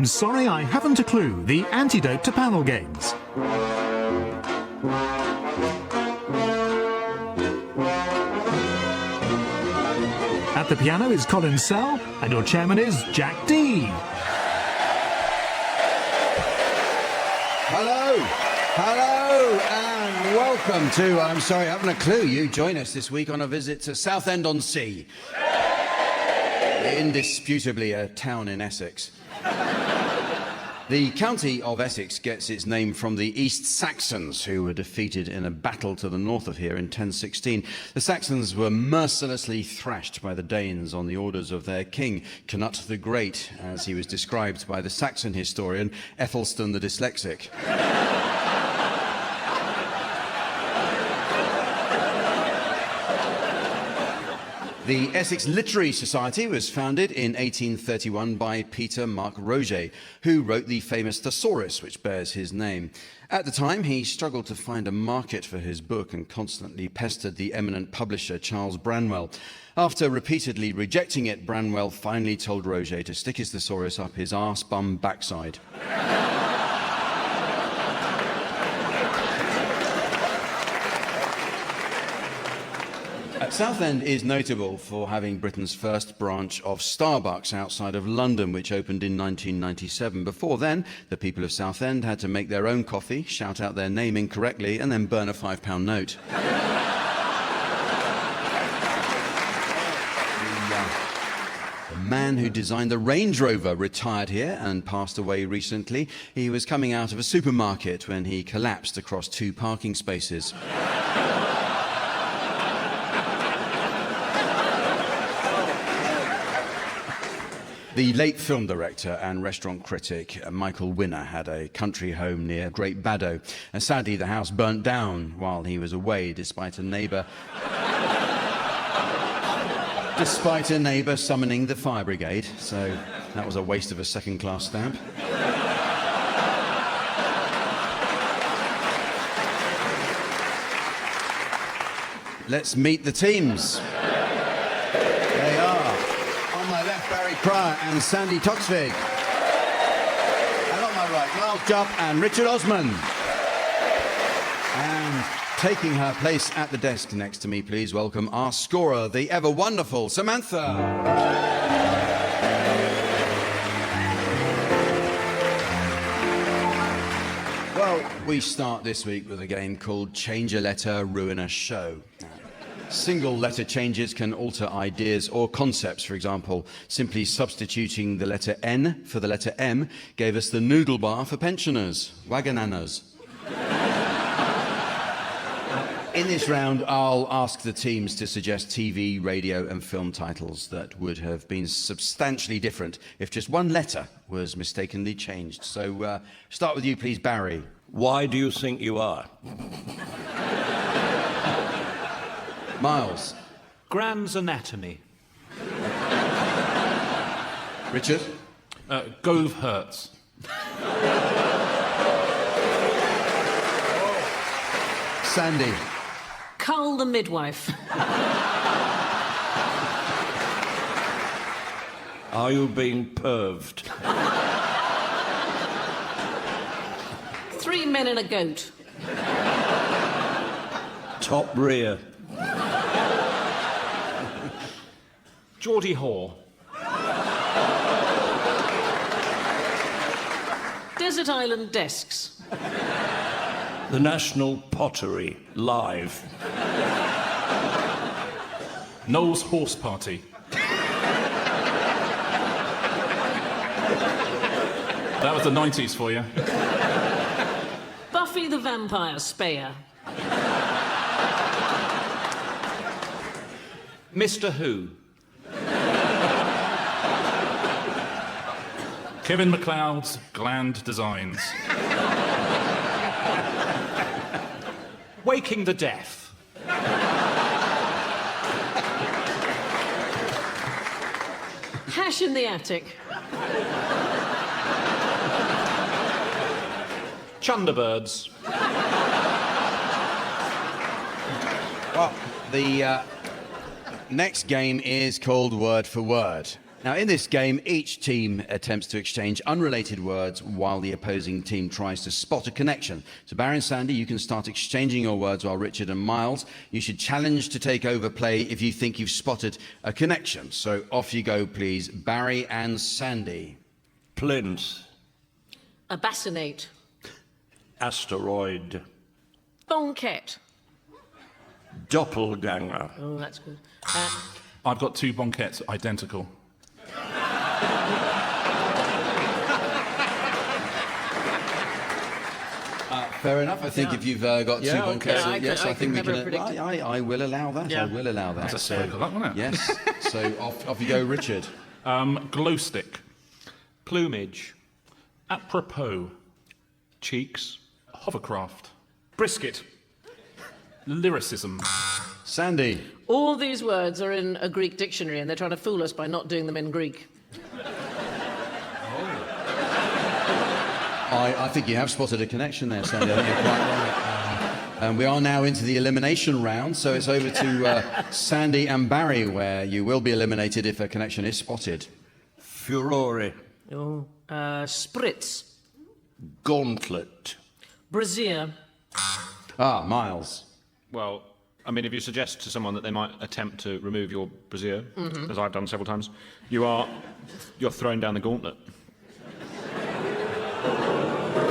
sorry, I haven't a clue. The antidote to panel games. At the piano is Colin Sell, and your chairman is Jack Dee. Hello, and welcome to I'm Sorry, I Haven't a Clue. You join us this week on a visit to Southend-on-Sea. Indisputably a town in Essex. The county of Essex gets its name from the East Saxons, who were defeated in a battle to the north of here in 1016. The Saxons were mercilessly thrashed by the Danes on the orders of their king, Canute the Great, as he was described by the Saxon historian Ethelstan the Dyslexic. The Essex Literary Society was founded in 1831 by Peter Mark Roget, who wrote the famous Thesaurus, which bears his name. At the time, he struggled to find a market for his book and constantly pestered the eminent publisher Charles Branwell. After repeatedly rejecting it, Branwell finally told Roget to stick his Thesaurus up his arse-bum backside. Southend is notable for having Britain's first branch of Starbucks outside of London, which opened in 1997. Before then, the people of Southend had to make their own coffee, shout out their name incorrectly, and then burn a £5 note. The man who designed the Range Rover retired here and passed away recently. He was coming out of a supermarket when he collapsed across 2 parking spaces. The late film director and restaurant critic Michael Winner had a country home near Great Baddow. And sadly, the house burnt down while he was away, despite a neighbour summoning the fire brigade. So that was a waste of a second-class stamp. Let's meet the teams. They are. On my left, Barry Cryer and Sandi Toksvig. And on my right, Miles Jupp and Richard Osman. And taking her place at the desk next to me, please welcome our scorer, the ever-wonderful Samantha. Well, we start this week with a game called Change a Letter, Ruin a Show. Single letter changes can alter ideas or concepts. For example, simply substituting the letter N for the letter M gave us the noodle bar for pensioners, Wagananas. In this round, I'll ask the teams to suggest TV, radio and film titles that would have been substantially different if just one letter was mistakenly changed. So, start with you, please, Barry. Why do you think you are? Miles. Grand's Anatomy. Richard. Gove Hurts. Sandi. Carl the Midwife. Are you being perved? 3 Men and a Goat. Top rear. Geordie Hoare. Desert Island Desks. The National Pottery, live. Noel's Horse Party. That was the 90s for you. Buffy the Vampire Slayer. Mr. Who. Kevin MacLeod's Gland Designs. Waking the Deaf. Hash in the Attic. Chunderbirds. Well, the next game is called Word for Word. Now, in this game, each team attempts to exchange unrelated words while the opposing team tries to spot a connection. So, Barry and Sandy, you can start exchanging your words, while Richard and Miles, you should challenge to take over play if you think you've spotted a connection. So, off you go, please, Barry and Sandy. Plinth. Abassinate. Asteroid. Bonquette. Doppelganger. Oh, that's good. I've got 2 bonquettes identical. Fair enough. I think if you've got 2 Yeah, bonquettes, okay. yes, I I think we could never can. predict it. I will allow that. Yeah. I will allow that. That's a stroke of luck, wasn't it? Yes. So off you go, Richard. Glow stick. Plumage. Apropos. Cheeks. Hovercraft. Brisket. Lyricism. Sandy. All these words are in a Greek dictionary, and they're trying to fool us by not doing them in Greek. I think you have spotted a connection there, Sandy. I think you're quite right. And we are now into the elimination round, so it's over to Sandy and Barry, where you will be eliminated if a connection is spotted. Furore. Oh. Spritz. Gauntlet. Brassiere. Miles. Well, I mean, if you suggest to someone that they might attempt to remove your brassiere, as I've done several times, you're throwing down the gauntlet.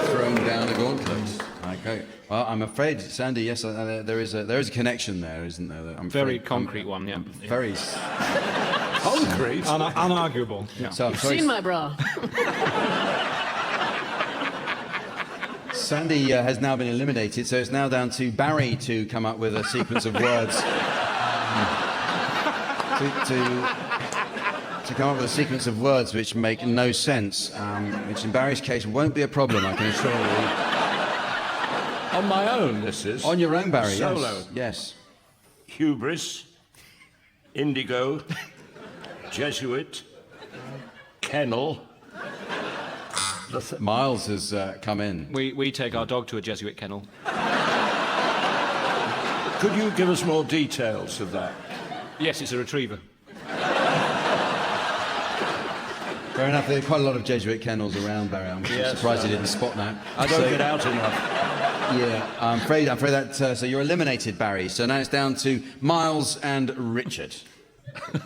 Thrown down the gauntlet. Okay. Well, I'm afraid, Sandy, yes, there is a connection there, isn't there? I'm Very afraid- concrete one, yeah. Very concrete. Unarguable. Yeah. So I'm You've sorry, seen my bra. Sandy has now been eliminated, so it's now down to Barry to come up with a sequence of words. to come up with a sequence of words which make no sense, which in Barry's case won't be a problem, I can assure you. On my own, this is. On your own, Barry, Solo. yes. Hubris. Indigo. Jesuit. Kennel. Miles has come in. We take our dog to a Jesuit kennel. Could you give us more details of that? Yes, it's a retriever. Fair enough, there are quite a lot of Jesuit kennels around, Barry. I'm surprised you didn't spot that. I don't get out enough. Yeah, I'm afraid that, so you're eliminated, Barry. So now it's down to Miles and Richard.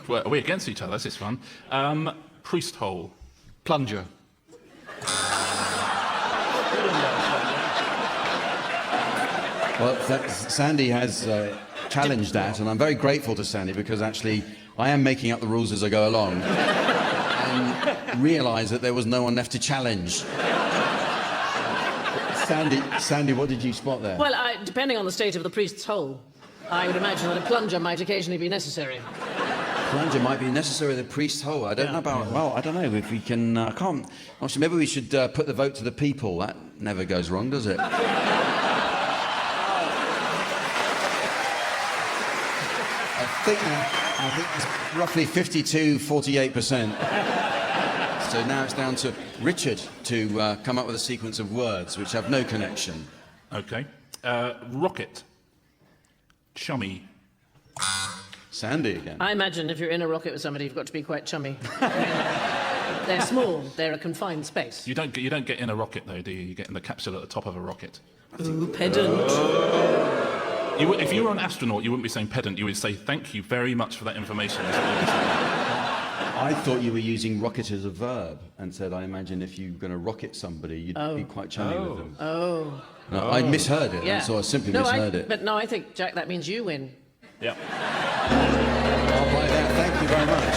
Well, are we against each other? This is fun. Priest hole. Plunger. Well, Sandy has challenged that, and I'm very grateful to Sandy because actually I am making up the rules as I go along and realise that there was no one left to challenge. Sandy, what did you spot there? Well, depending on the state of the priest's hole, I would imagine that a plunger might occasionally be necessary. Plunger might be necessary in the priest's hole. I don't know about. Well, I don't know if we can. I can't. Actually, maybe we should put the vote to the people. That never goes wrong, does it? I think it's roughly 52-48%. So now it's down to Richard to come up with a sequence of words which have no connection. Okay. Rocket. Chummy. Sandy again. I imagine if you're in a rocket with somebody, you've got to be quite chummy. They're small. They're a confined space. You don't get in a rocket though, do you? You get in the capsule at the top of a rocket. Ooh, pedant. If you were an astronaut, you wouldn't be saying pedant. You would say thank you very much for that information. Is what you would say. I thought you were using rocket as a verb and said, I imagine if you're going to rocket somebody, you'd be quite chummy with them. Oh. No, I misheard it, Yeah. so I simply misheard it. But no, I think, Jack, that means you win. Yeah. I'll buy that. Thank you very much.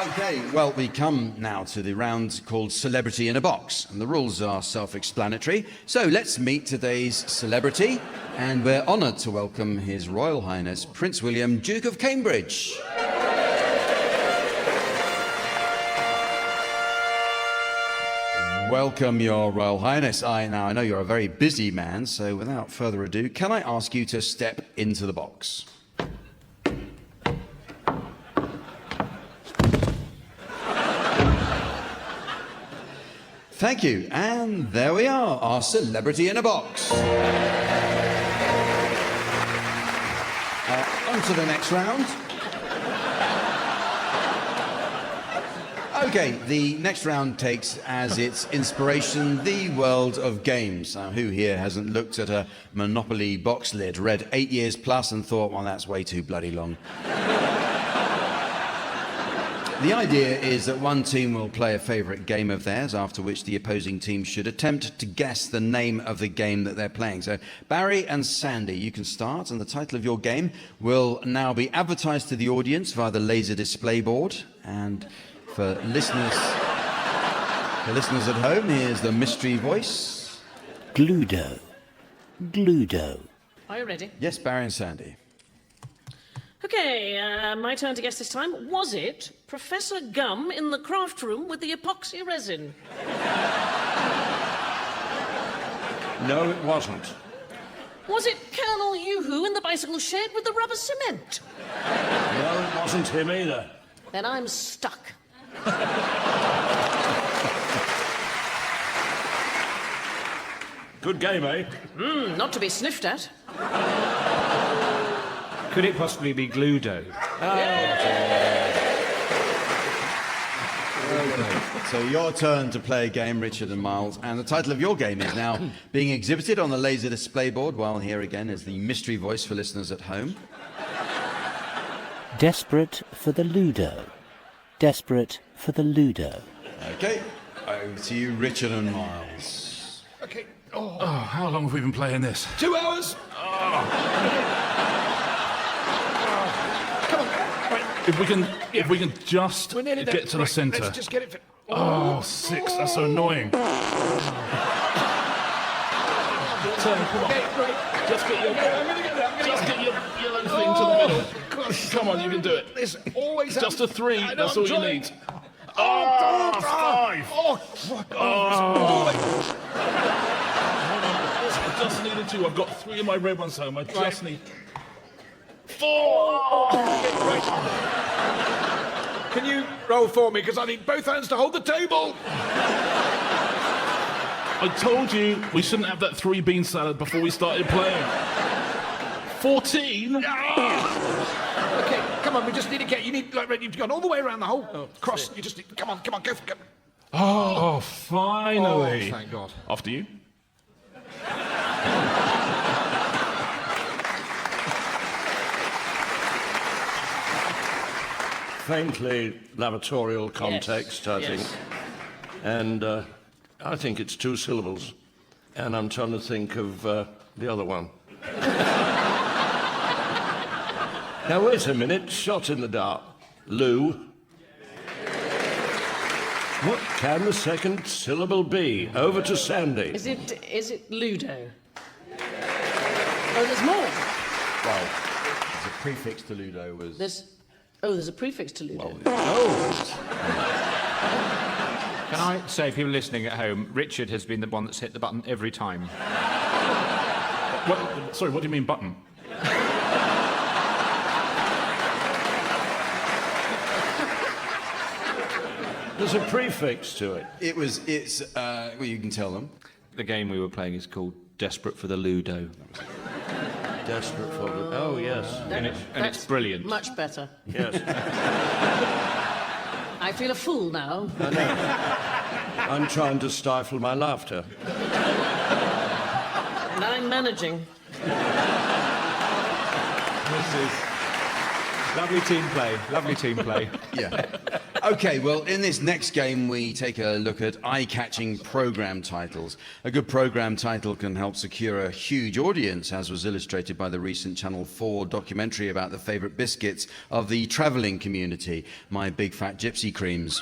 Okay, well, we come now to the round called Celebrity in a Box, and the rules are self-explanatory. So let's meet today's celebrity, and we're honoured to welcome His Royal Highness Prince William, Duke of Cambridge. Welcome, Your Royal Highness. I know you're a very busy man, so without further ado, can I ask you to step into the box? Thank you, and there we are, our celebrity in a box. On to the next round. Okay, the next round takes as its inspiration the world of games. Now, who here hasn't looked at a Monopoly box lid, read 8 years plus and thought, well, that's way too bloody long? The idea is that one team will play a favourite game of theirs, after which the opposing team should attempt to guess the name of the game that they're playing. So, Barry and Sandy, you can start, and the title of your game will now be advertised to the audience via the laser display board. And for listeners at home, here's the mystery voice. Gludo. Gludo. Are you ready? Yes, Barry and Sandy. OK, my turn to guess this time. Was it Professor Gum in the craft room with the epoxy resin? No, it wasn't. Was it Colonel Yoo-Hoo in the bicycle shed with the rubber cement? No, it wasn't him either. Then I'm stuck. Good game, eh? Not to be sniffed at. Could it possibly be Gludo? So your turn to play a game, Richard and Miles, and the title of your game is now being exhibited on the laser display board, while here again is the mystery voice for listeners at home. Desperate for the Ludo. Desperate for the Ludo. Okay, over to you, Richard and Miles. Okay. Oh, how long have we been playing this? 2 hours. If we can just We're nearly there. get to the Right, centre. Let's just get it. Oh, 6. That's so annoying. Okay, right. Just get your, I'm gonna get there. just get your yellow thing to the middle. Come on, you can do it. This always Just a 3. I know, That's I'm all you trying. need. Oh, 5. I just needed 2. I've got 3 of my red ones home. I just need 4. Can you roll for me? Because I need both hands to hold the table. I told you we shouldn't have that 3 bean salad before we started playing. 14? Okay, come on. We just need to get. You need you've gone all the way around the whole cross. You just need. Come on, go for it. Oh, finally. Oh, thank God. After you. Faintly lavatorial context, I think. And I think it's 2 syllables. And I'm trying to think of the other one. Now, wait a minute. Shot in the dark. Lou. What can the second syllable be? Over to Sandy. Is it Ludo? Oh, there's more. Well, the prefix to Ludo was... There's a prefix to Ludo. Can I say, if you're listening at home, Richard has been the one that's hit the button every time. Sorry, what do you mean button? There's a prefix to it. well, you can tell them. The game we were playing is called Desperate for the Ludo. Desperate for the... Oh, yes. And it's brilliant. Much better. Yes. I feel a fool now. I know. I'm trying to stifle my laughter. And I'm managing. This is lovely team play. Lovely team play. Yeah. Okay, well, in this next game, we take a look at eye-catching programme titles. A good programme title can help secure a huge audience, as was illustrated by the recent Channel 4 documentary about the favourite biscuits of the travelling community, My Big Fat Gypsy Creams.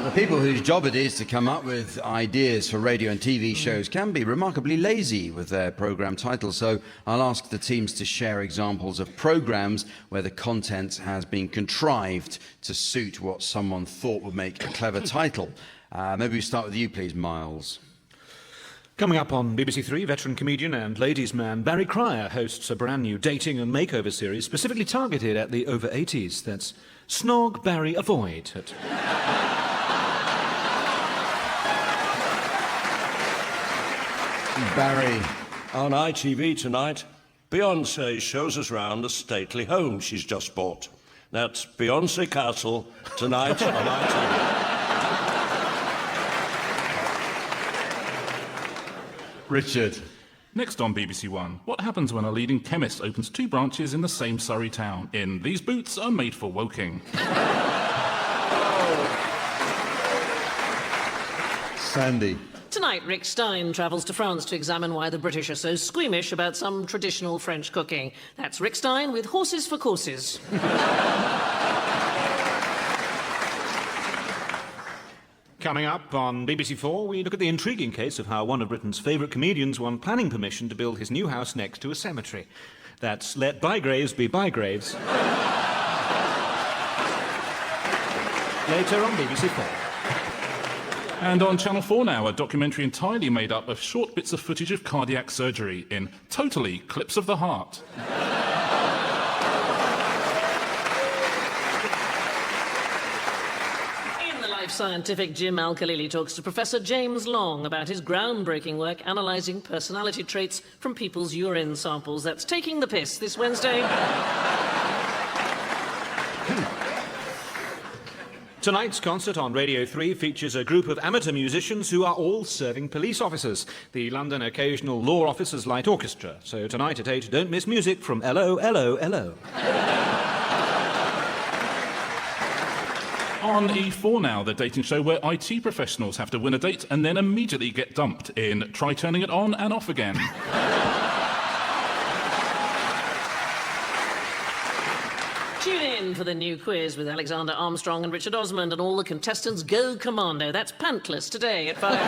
The people whose job it is to come up with ideas for radio and TV shows can be remarkably lazy with their programme titles, so I'll ask the teams to share examples of programmes where the content has been contrived to suit what someone thought would make a clever title. Maybe we start with you, please, Miles. Coming up on BBC Three, veteran comedian and ladies' man Barry Cryer hosts a brand new dating and makeover series specifically targeted at the over 80s. That's Snog, Barry, Avoid. Barry. On ITV tonight, Beyoncé shows us round a stately home she's just bought. That's Beyonce Castle tonight on ITV. Richard. Next on BBC One, what happens when a leading chemist opens 2 branches in the same Surrey town? In These Boots Are Made for Woking. Sandy. Tonight, Rick Stein travels to France to examine why the British are so squeamish about some traditional French cooking. That's Rick Stein with Horses for Courses. Coming up on BBC4, we look at the intriguing case of how one of Britain's favourite comedians won planning permission to build his new house next to a cemetery. That's Let Bygraves Be Bygraves. Later on BBC4. And on Channel 4 now, a documentary entirely made up of short bits of footage of cardiac surgery in Totally Clips of the Heart. In the Life Scientific, Jim Al-Khalili talks to Professor James Long about his groundbreaking work analysing personality traits from people's urine samples. That's Taking the Piss this Wednesday. Tonight's concert on Radio 3 features a group of amateur musicians who are all serving police officers, the London Occasional Law Officers Light Orchestra. So tonight at 8, don't miss music from LO, LO, LO. On E4 now, the dating show where IT professionals have to win a date and then immediately get dumped in Try Turning It On and Off Again. Tune in for the new quiz with Alexander Armstrong and Richard Osman, and all the contestants go commando. That's Pantless today at 5.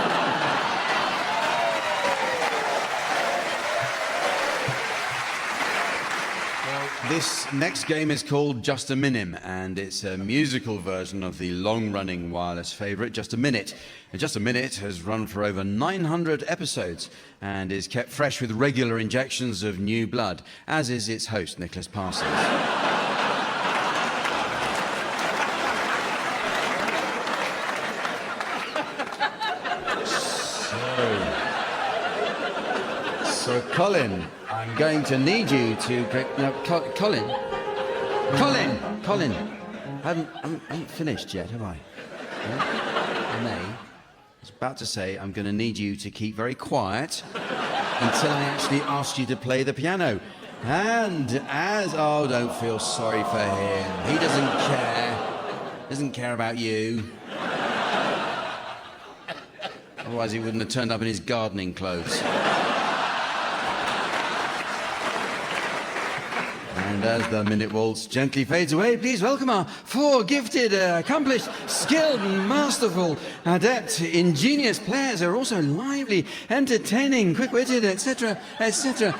This next game is called Just a Minim, and it's a musical version of the long-running wireless favourite, Just a Minute. And Just a Minute has run for over 900 episodes and is kept fresh with regular injections of new blood, as is its host, Nicholas Parsons. So, Colin, I'm going to need you to... No, Colin. I haven't finished yet, have I? No? I was about to say I'm going to need you to keep very quiet until I actually ask you to play the piano. And as... Oh, don't feel sorry for him. He doesn't care. Doesn't care about you. Otherwise he wouldn't have turned up in his gardening clothes. And as the minute waltz gently fades away, please welcome our 4 gifted, accomplished, skilled, masterful, adept, ingenious players who are also lively, entertaining, quick-witted, etc., etc.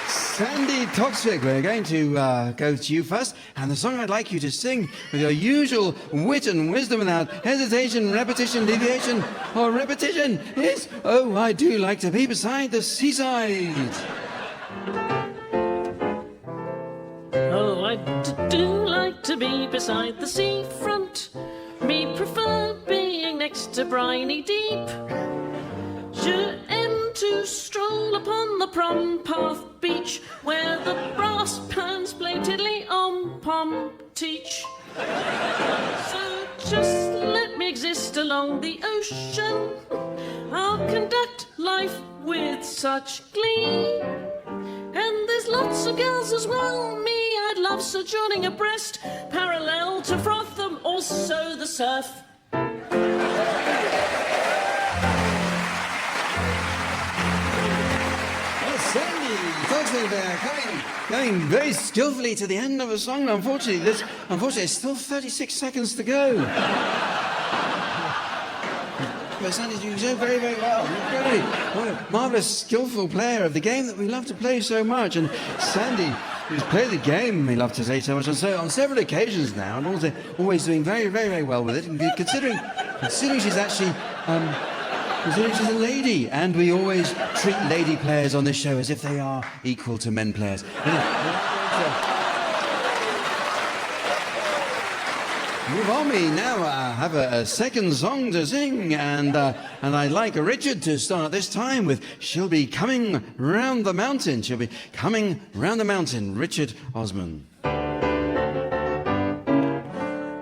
Sandi Toksvig, we're going to go to you first, and the song I'd like you to sing with your usual wit and wisdom without hesitation, repetition, deviation, or repetition is Oh, I Do Like to Be Beside the Seaside. Oh, I do like to be beside the seafront. Me prefer being next to briny deep. Je aime to stroll upon the prom path beach, where the brass pans blatantly on pom teach. So just let me exist along the ocean. I'll conduct life with such glee. And there's lots of girls as well. Me, I'd love sojourning abreast, parallel to Frotham, also the surf. Sandy Toksvig there, going very skillfully to the end of a song. Unfortunately, there's still 36 seconds to go. But Sandy's doing so very, very well. What a marvellous, skillful player of the game that we love to play so much. And Sandy, who's played the game we love to play so much, and so on several occasions now, and also always doing very, very, very well with it. And considering she's actually... Considering she's a lady, and we always treat lady players on this show as if they are equal to men players. Move on, we now have a second song to sing, and I'd like Richard to start this time with She'll Be Coming Round the Mountain. She'll be coming round the mountain. Richard Osman.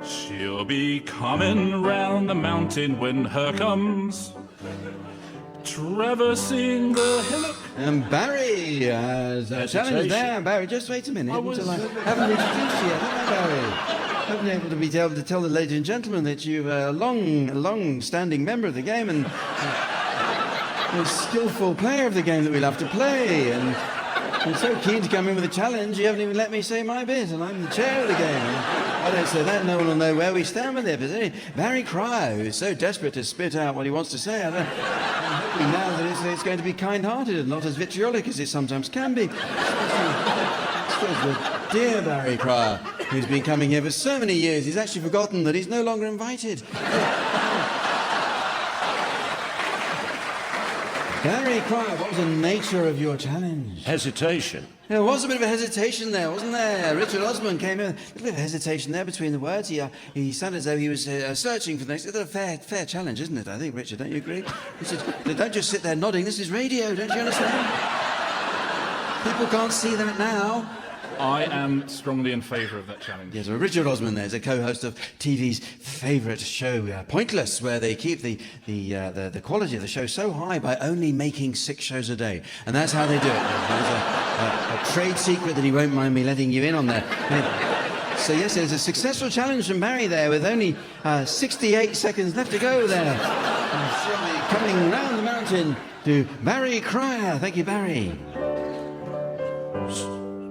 She'll be coming round the mountain when her comes, traversing the hillock. And Barry has a challenge there. Barry, just wait a minute until I haven't introduced you yet, have I, Barry? I haven't been able to tell the ladies and gentlemen that you're a long-standing member of the game and a skillful player of the game that we love to play. And I'm so keen to come in with a challenge, you haven't even let me say my bit, and I'm the chair of the game. I don't say that, no one will know where we stand with it. But anyway, Barry Cryer, who is so desperate to spit out what he wants to say, I'm hoping now that it's going to be kind-hearted and not as vitriolic as it sometimes can be. Dear Barry Cryer, who's been coming here for so many years, he's actually forgotten that he's no longer invited. Barry Cryer, what was the nature of your challenge? Hesitation. There was a bit of a hesitation there, wasn't there? Richard Osman came in, a little bit of hesitation there between the words. He sounded as though he was searching for the next. It's a fair challenge, isn't it? I think, Richard, don't you agree? Richard, don't just sit there nodding. This is radio, don't you understand? People can't see that now. I am strongly in favour of that challenge. Yes, well, Richard Osman there is a co-host of TV's favourite show, Pointless, where they keep the quality of the show so high by only making 6 shows a day. And that's how they do it. There's a trade secret that he won't mind me letting you in on there. So yes, there's a successful challenge from Barry there with only 68 seconds left to go there. Coming round the mountain to Barry Cryer. Thank you, Barry.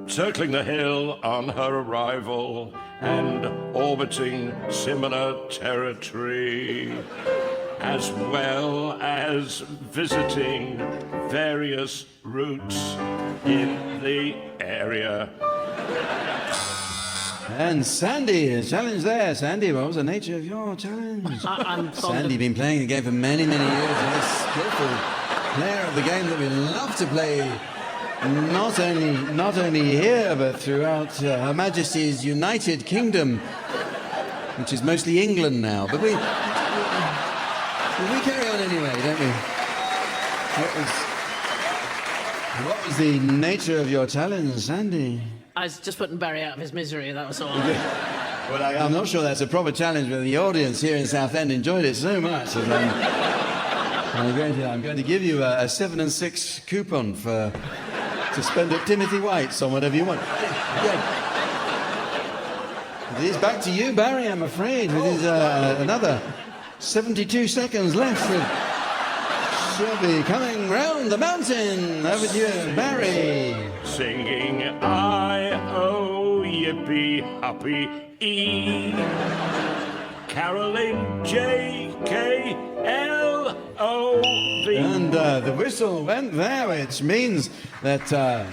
Circling the hill on her arrival and orbiting similar territory, as well as visiting various routes in the area. And Sandi is challenged there. Sandi, what was the nature of your challenge? I'm Sandi, been playing the game for many, many years. A skillful player of the game that we love to play. Not only here, but throughout Her Majesty's United Kingdom, which is mostly England now. But we carry on anyway, don't we? What was the nature of your challenge, Sandi? I was just putting Barry out of his misery, that was all. Well, I'm not sure that's a proper challenge, but the audience here in Southend enjoyed it so much. I'm going to give you a 7 and 6 coupon to spend at Timothy White's on whatever you want. It is back to you, Barry, I'm afraid, with his, another 72 seconds left. She'll be coming round the mountain. Over to you, Barry. Singing I-O, yippee, happy, E. Caroling, J-K-L-O-V. And the whistle went there, which means that Well,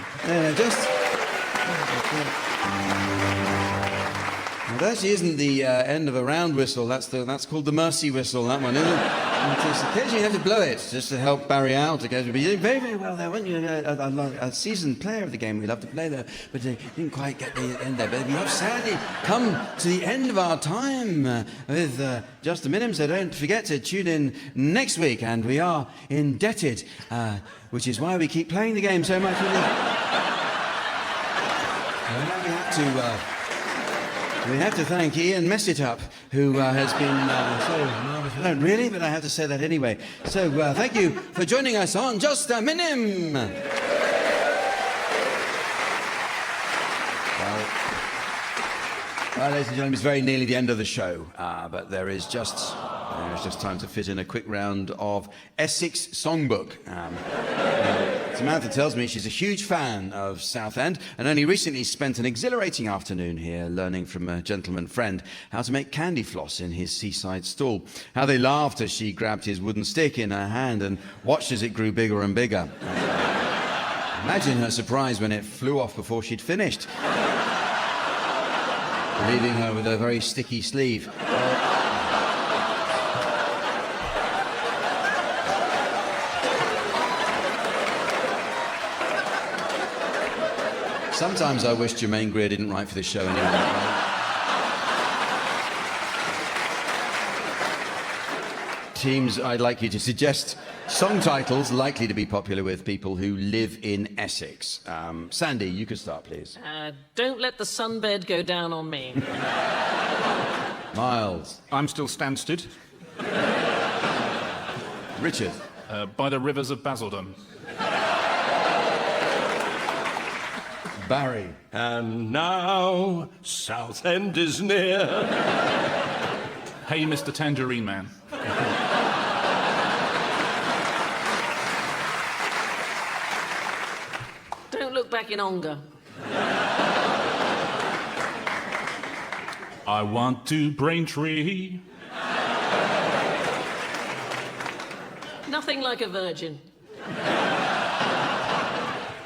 that actually isn't the end of a round whistle. That's called the mercy whistle, that one, isn't it? Occasionally you have to blow it just to help Barry out. But you're doing very, very well there, weren't you? A seasoned player of the game. We love to play there, but didn't quite get the end there. But we have sadly come to the end of our time with Just a Minimum, so don't forget to tune in next week. And we are indebted, which is why we keep playing the game so much. We have to thank Ian Messitup, who has been so marvellous. I don't really, but I have to say that anyway. So thank you for joining us on Just a Minim. Well, ladies and gentlemen, it's very nearly the end of the show, but there is just time to fit in a quick round of Essex Song Book. Samantha tells me she's a huge fan of Southend and only recently spent an exhilarating afternoon here learning from a gentleman friend how to make candy floss in his seaside stall. How they laughed as she grabbed his wooden stick in her hand and watched as it grew bigger and bigger. Imagine her surprise when it flew off before she'd finished, leaving her with a very sticky sleeve. Sometimes I wish Jermaine Greer didn't write for this show anymore. Teams, I'd like you to suggest song titles likely to be popular with people who live in Essex. Sandy, you could start, please. Don't let the sunbed go down on me. Miles. I'm still Stansted. Richard. By the rivers of Basildon. Barry. And now Southend is near. Hey, Mr. Tangerine Man. Don't look back in Ongar. I want to Braintree. Nothing like a virgin.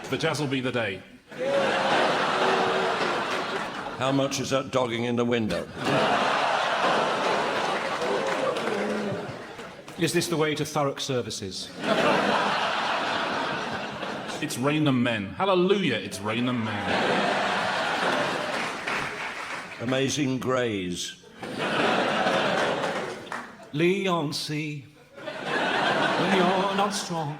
The jazz'll be the day. How much is that dogging in the window? Is this the way to Thurrock Services? It's Rainham Men. Hallelujah, it's Rainham Men. Amazing Grays. Leon-C, when you're not strong.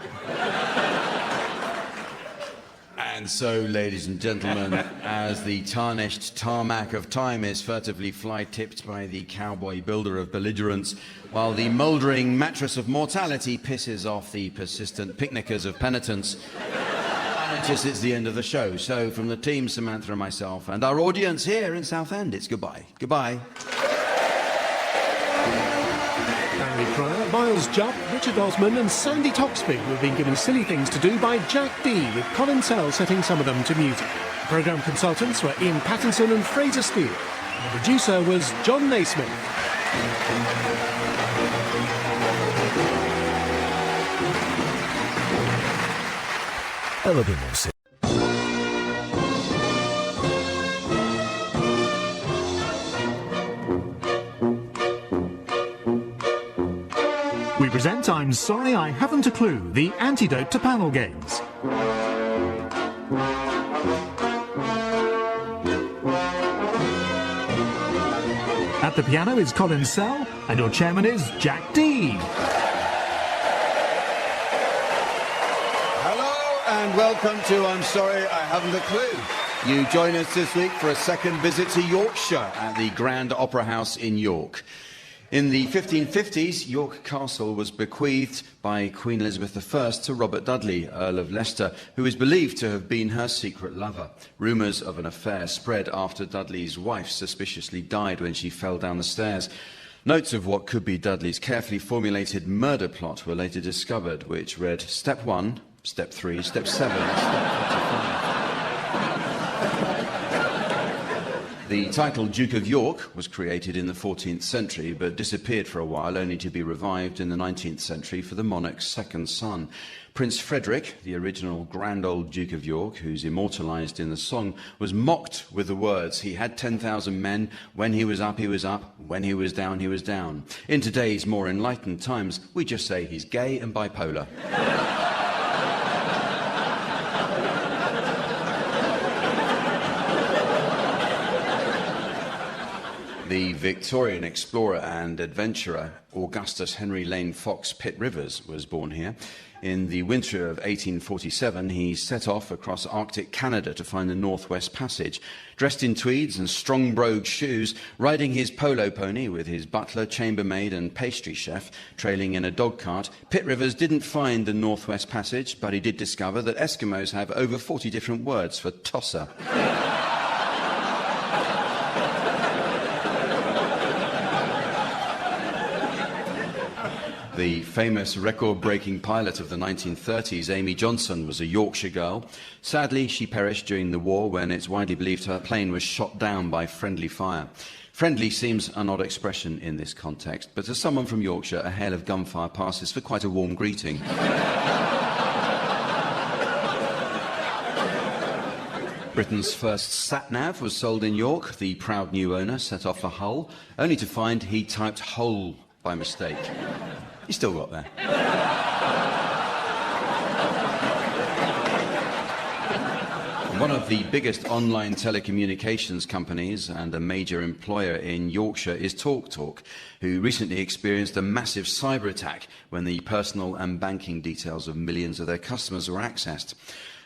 And so, ladies and gentlemen, as the tarnished tarmac of time is furtively fly-tipped by the cowboy builder of belligerence, while the mouldering mattress of mortality pisses off the persistent picnickers of penitence, it's the end of the show. So, from the team, Samantha and myself, and our audience here in Southend, it's goodbye. Goodbye. Barry Pryor, Miles Jupp, Richard Osman and Sandi Toksvig have been given silly things to do by Jack Dee, with Colin Sell setting some of them to music. The programme consultants were Ian Pattinson and Fraser Steele. The producer was John Naismith. We present I'm Sorry I Haven't a Clue, the antidote to panel games. At the piano is Colin Sell, and your chairman is Jack Dee. Hello and welcome to I'm Sorry I Haven't a Clue. You join us this week for a second visit to Yorkshire at the Grand Opera House in York. In the 1550s, York Castle was bequeathed by Queen Elizabeth I to Robert Dudley, Earl of Leicester, who is believed to have been her secret lover. Rumours of an affair spread after Dudley's wife suspiciously died when she fell down the stairs. Notes of what could be Dudley's carefully formulated murder plot were later discovered, which read Step 1, Step 3, Step 7, Step 45. The title Duke of York was created in the 14th century, but disappeared for a while, only to be revived in the 19th century for the monarch's second son. Prince Frederick, the original grand old Duke of York, who's immortalised in the song, was mocked with the words, he had 10,000 men, when he was up, when he was down, he was down. In today's more enlightened times, we just say he's gay and bipolar. The Victorian explorer and adventurer Augustus Henry Lane Fox Pitt Rivers was born here. In the winter of 1847, he set off across Arctic Canada to find the Northwest Passage. Dressed in tweeds and strong brogue shoes, riding his polo pony with his butler, chambermaid and pastry chef trailing in a dog cart, Pitt Rivers didn't find the Northwest Passage, but he did discover that Eskimos have over 40 different words for tosser. The famous record-breaking pilot of the 1930s, Amy Johnson, was a Yorkshire girl. Sadly, she perished during the war when it's widely believed her plane was shot down by friendly fire. Friendly seems an odd expression in this context, but to someone from Yorkshire, a hail of gunfire passes for quite a warm greeting. Britain's first sat-nav was sold in York. The proud new owner set off for Hull, only to find he typed hole by mistake. He still got there. One of the biggest online telecommunications companies and a major employer in Yorkshire is TalkTalk, who recently experienced a massive cyber attack when the personal and banking details of millions of their customers were accessed.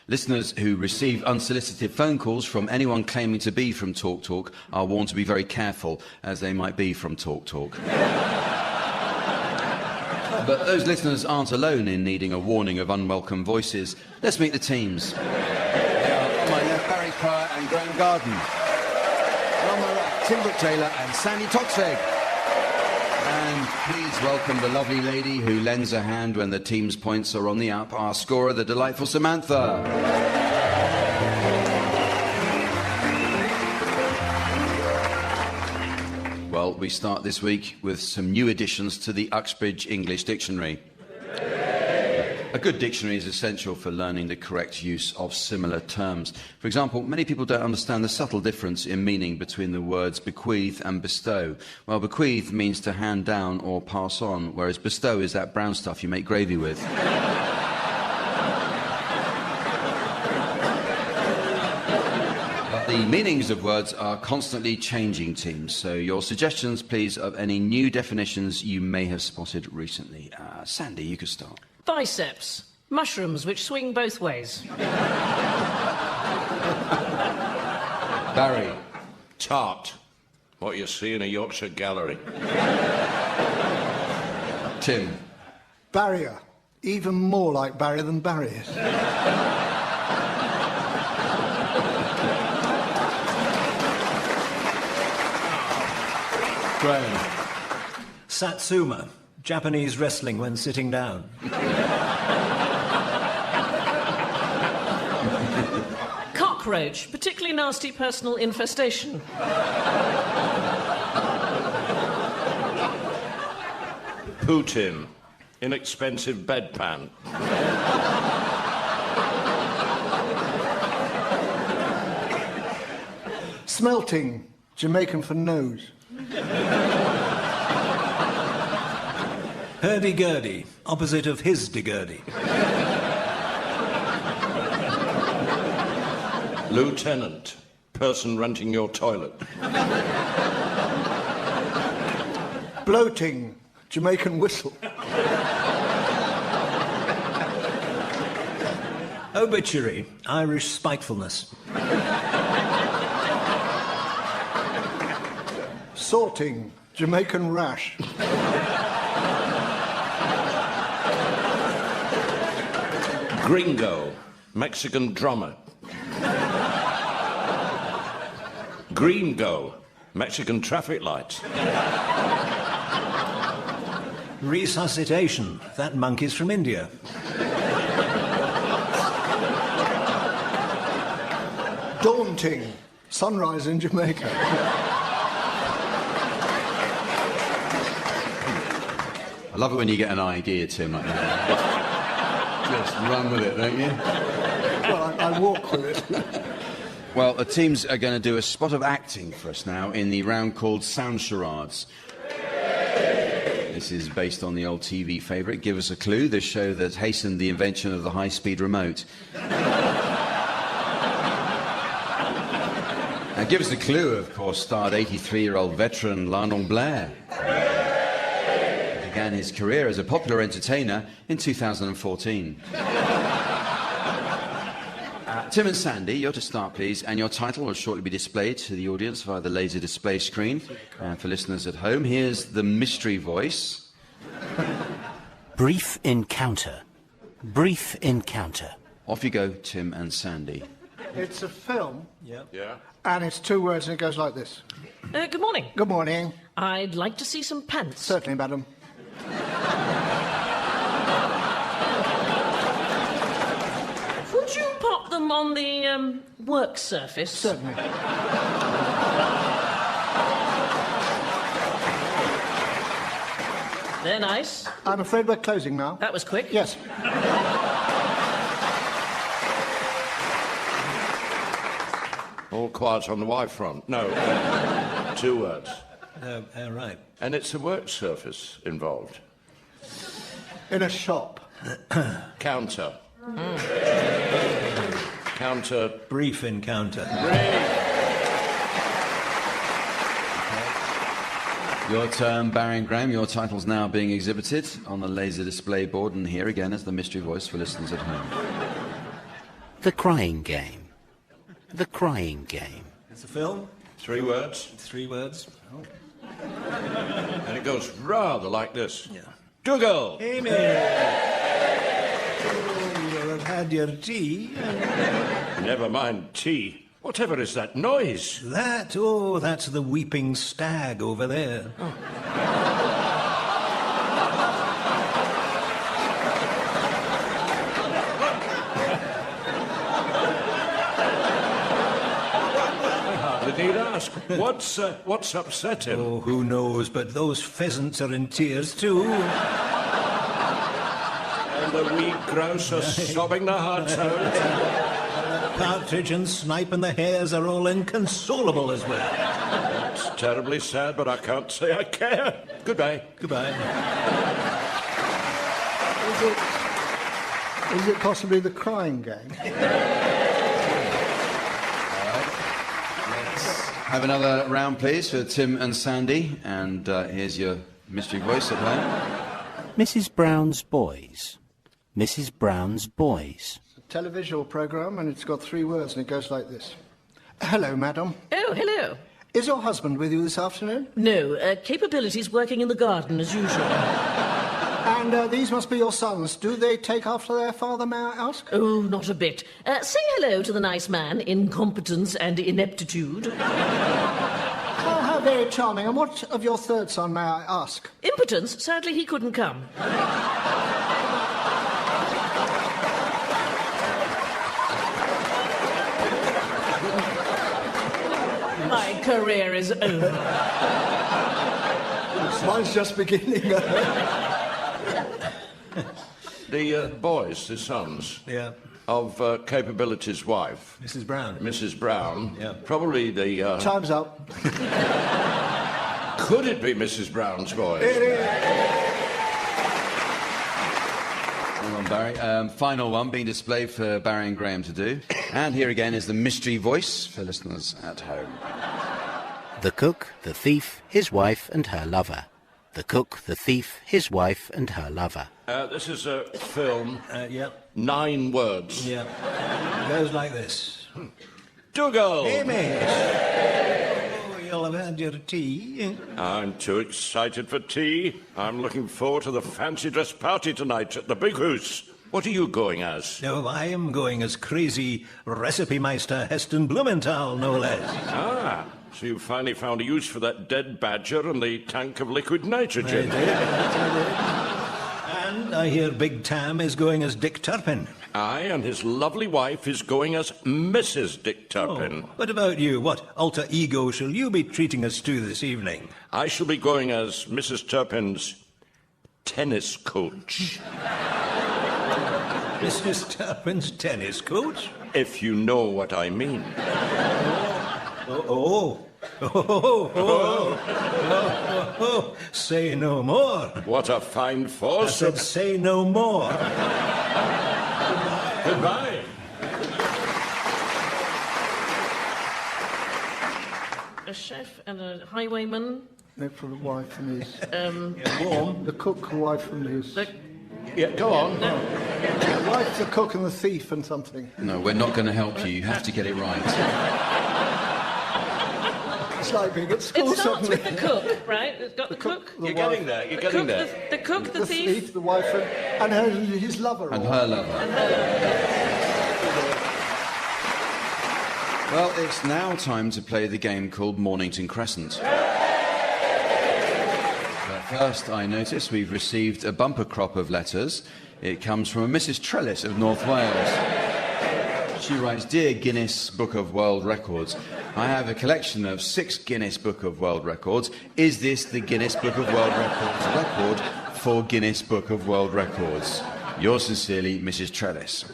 Listeners who receive unsolicited phone calls from anyone claiming to be from TalkTalk are warned to be very careful, as they might be from TalkTalk. But those listeners aren't alone in needing a warning of unwelcome voices. Let's meet the teams. They are on my left, Barry Pryor and Graham Garden. And on my right, Tim Brooke-Taylor and Sandi Toksvig. And please welcome the lovely lady who lends a hand when the team's points are on the up, our scorer, the delightful Samantha. Well, we start this week with some new additions to the Uxbridge English Dictionary. A good dictionary is essential for learning the correct use of similar terms. For example, many people don't understand the subtle difference in meaning between the words bequeath and bestow. Well, bequeath means to hand down or pass on, whereas bestow is that brown stuff you make gravy with. The meanings of words are constantly changing, teams, so your suggestions, please, of any new definitions you may have spotted recently. Sandi, you could start. Biceps. Mushrooms which swing both ways. Barry. Tart. What you see in a Yorkshire gallery. Tim. Barrier. Even more like Barry than Barry is. Graham. Satsuma, Japanese wrestling when sitting down. Cockroach, particularly nasty personal infestation. Putin. Inexpensive bedpan. Smelting, Jamaican for nose. Hurdy-gurdy, opposite of his-de-gurdy. Lieutenant. Person renting your toilet. Bloating, Jamaican whistle. Obituary, Irish spitefulness. Sorting, Jamaican rash. Gringo. Mexican drummer. Gringo. Mexican traffic lights. Resuscitation, that monkey's from India. Daunting, sunrise in Jamaica. I love it when you get an idea, Tim, like that. Just run with it, don't you? Well, I walk with it. Well, the teams are going to do a spot of acting for us now in the round called Sound Charades. This is based on the old TV favourite, Give Us a Clue, the show that hastened the invention of the high-speed remote. Now, Give Us a Clue, of course, starred 83-year-old veteran Lionel Blair. He began his career as a popular entertainer in 2014. Tim and Sandi, you're to start, please, and your title will shortly be displayed to the audience via the laser display screen. And for listeners at home, here's the mystery voice. Brief encounter. Brief encounter. Off you go, Tim and Sandi. It's a film, Yeah. and it's two words, and it goes like this. Good morning. Good morning. I'd like to see some pants. Certainly, madam. Would you pop them on the work surface? Certainly. They're nice. I'm afraid we're closing now. That was quick. Yes. All quiet on the Y front. No. 2 words. Right. And it's a work surface involved. In a shop. Counter. Encounter. Brief encounter. Your turn, Barry and Graham. Your title's now being exhibited on the laser display board, and here again is the mystery voice for listeners at home. The Crying Game. The Crying Game. It's a film. 3 words. 3 words. Oh. And it goes rather like this. Yeah. Dougal! Amy! Oh, you'll have had your tea. Never mind tea. Whatever is that noise? That's the weeping stag over there. Oh. I need ask. What's upset him? Oh, who knows, but those pheasants are in tears too. And the wee grouse are sobbing their hearts out. Partridge and snipe and the hares are all inconsolable as well. It's terribly sad, but I can't say I care. Goodbye. Goodbye. Is it possibly the Crying Game? Have another round, please, for Tim and Sandy. And here's your mystery voice at home. Mrs. Brown's Boys. Mrs. Brown's Boys. Televisual programme, and it's got 3 words, and it goes like this. Hello, madam. Oh, hello. Is your husband with you this afternoon? No, capabilities working in the garden as usual. And these must be your sons. Do they take after their father, may I ask? Oh, not a bit. Say hello to the nice man, incompetence and ineptitude. Oh, how very charming. And what of your third son, may I ask? Impotence? Sadly, he couldn't come. My career is over. Mine's just beginning. The boys, the sons, Yeah. of Capability's wife, Mrs. Brown. Mrs. Brown, Yeah. probably the... Time's up. Could it be Mrs. Brown's boys? Hold on, Barry. Final one being displayed for Barry and Graham to do. And here again is the mystery voice for listeners at home. The Cook, the Thief, his wife and her lover. The Cook, the Thief, his wife and her lover. This is a film. Yeah. 9 words. Yeah. It goes like this. Dougal! Amy! Oh, you'll have had your tea. I'm too excited for tea. I'm looking forward to the fancy dress party tonight at the Big House. What are you going as? No, I am going as crazy recipe meister Heston Blumenthal, no less. Ah, so you finally found a use for that dead badger and the tank of liquid nitrogen. I did. And I hear Big Tam is going as Dick Turpin. Aye, and his lovely wife is going as Mrs. Dick Turpin. Oh, what about you? What alter ego shall you be treating us to this evening? I shall be going as Mrs. Turpin's tennis coach. Mrs. Turpin's tennis coach? If you know what I mean. Say no more. What a fine I force. said say no more. Goodbye. A chef and a highwayman. No, for the wife and his... Warm. The cook, the wife and his... Yeah, go on. The wife, the cook and the thief and something. No, we're not going to help you. You have to get it right. It's like being at school It starts suddenly. with the cook, right? It's got the cook. The You're wife, getting there. You're The getting cook, there. the cook, the thief. the wife and his lover. And or- her lover. Well, it's now time to play the game called Mornington Crescent. But first, I notice we've received a bumper crop of letters. It comes from a Mrs. Trellis of North Wales. She writes, Dear Guinness Book of World Records, I have a collection of 6 Guinness Book of World Records. Is this the Guinness Book of World Records record for Guinness Book of World Records? Yours sincerely, Mrs. Trellis.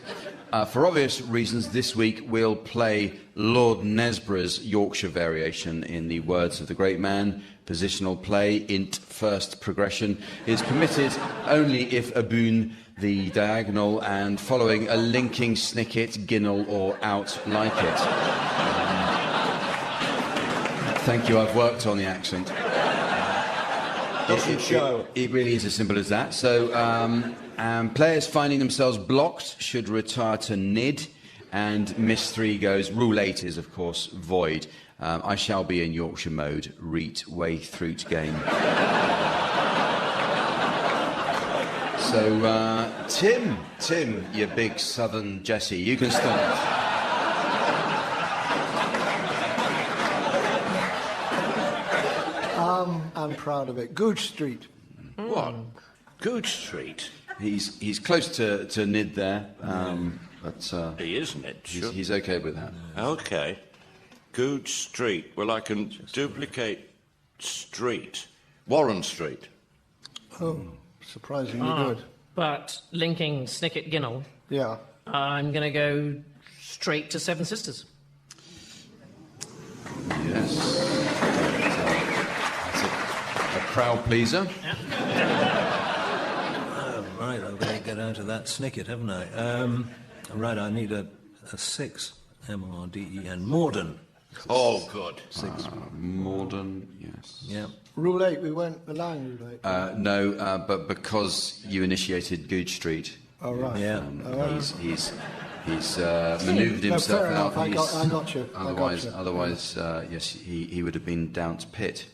For obvious reasons, this week we'll play Lord Nesborough's Yorkshire variation in the words of the great man. Positional play, int first progression, is permitted only if aboon the diagonal and following a linking snicket, ginnel or out like it. Thank you, I've worked on the accent. It really is as simple as that. So, players finding themselves blocked should retire to nid, and miss 3 goes. Rule 8 is, of course, void. I shall be in Yorkshire mode. Reet way through to game. So, Tim, you big southern Jesse, you can start. I'm proud of it. Gooch Street. What? Gooch Street? He's close to nid there, but He isn't it? he's okay with that. Okay. Gooch Street. Well, I can duplicate street. Warren Street. Oh, surprisingly good. But linking Snicket Ginnell, Yeah. I'm going to go straight to Seven Sisters. Yes. That's a crowd pleaser. Right, I've got to get out of that snicket, haven't I? Right, I need a 6. M-R-D-E-N. Morden. Oh, good. 6. Morden, yes. Yeah. Rule 8, we weren't allowing Rule 8. No, but because you initiated Gooch Street, Oh, right. Yeah. he's manoeuvred himself fair enough. out. I got you. Otherwise, yes, he would have been down to pit.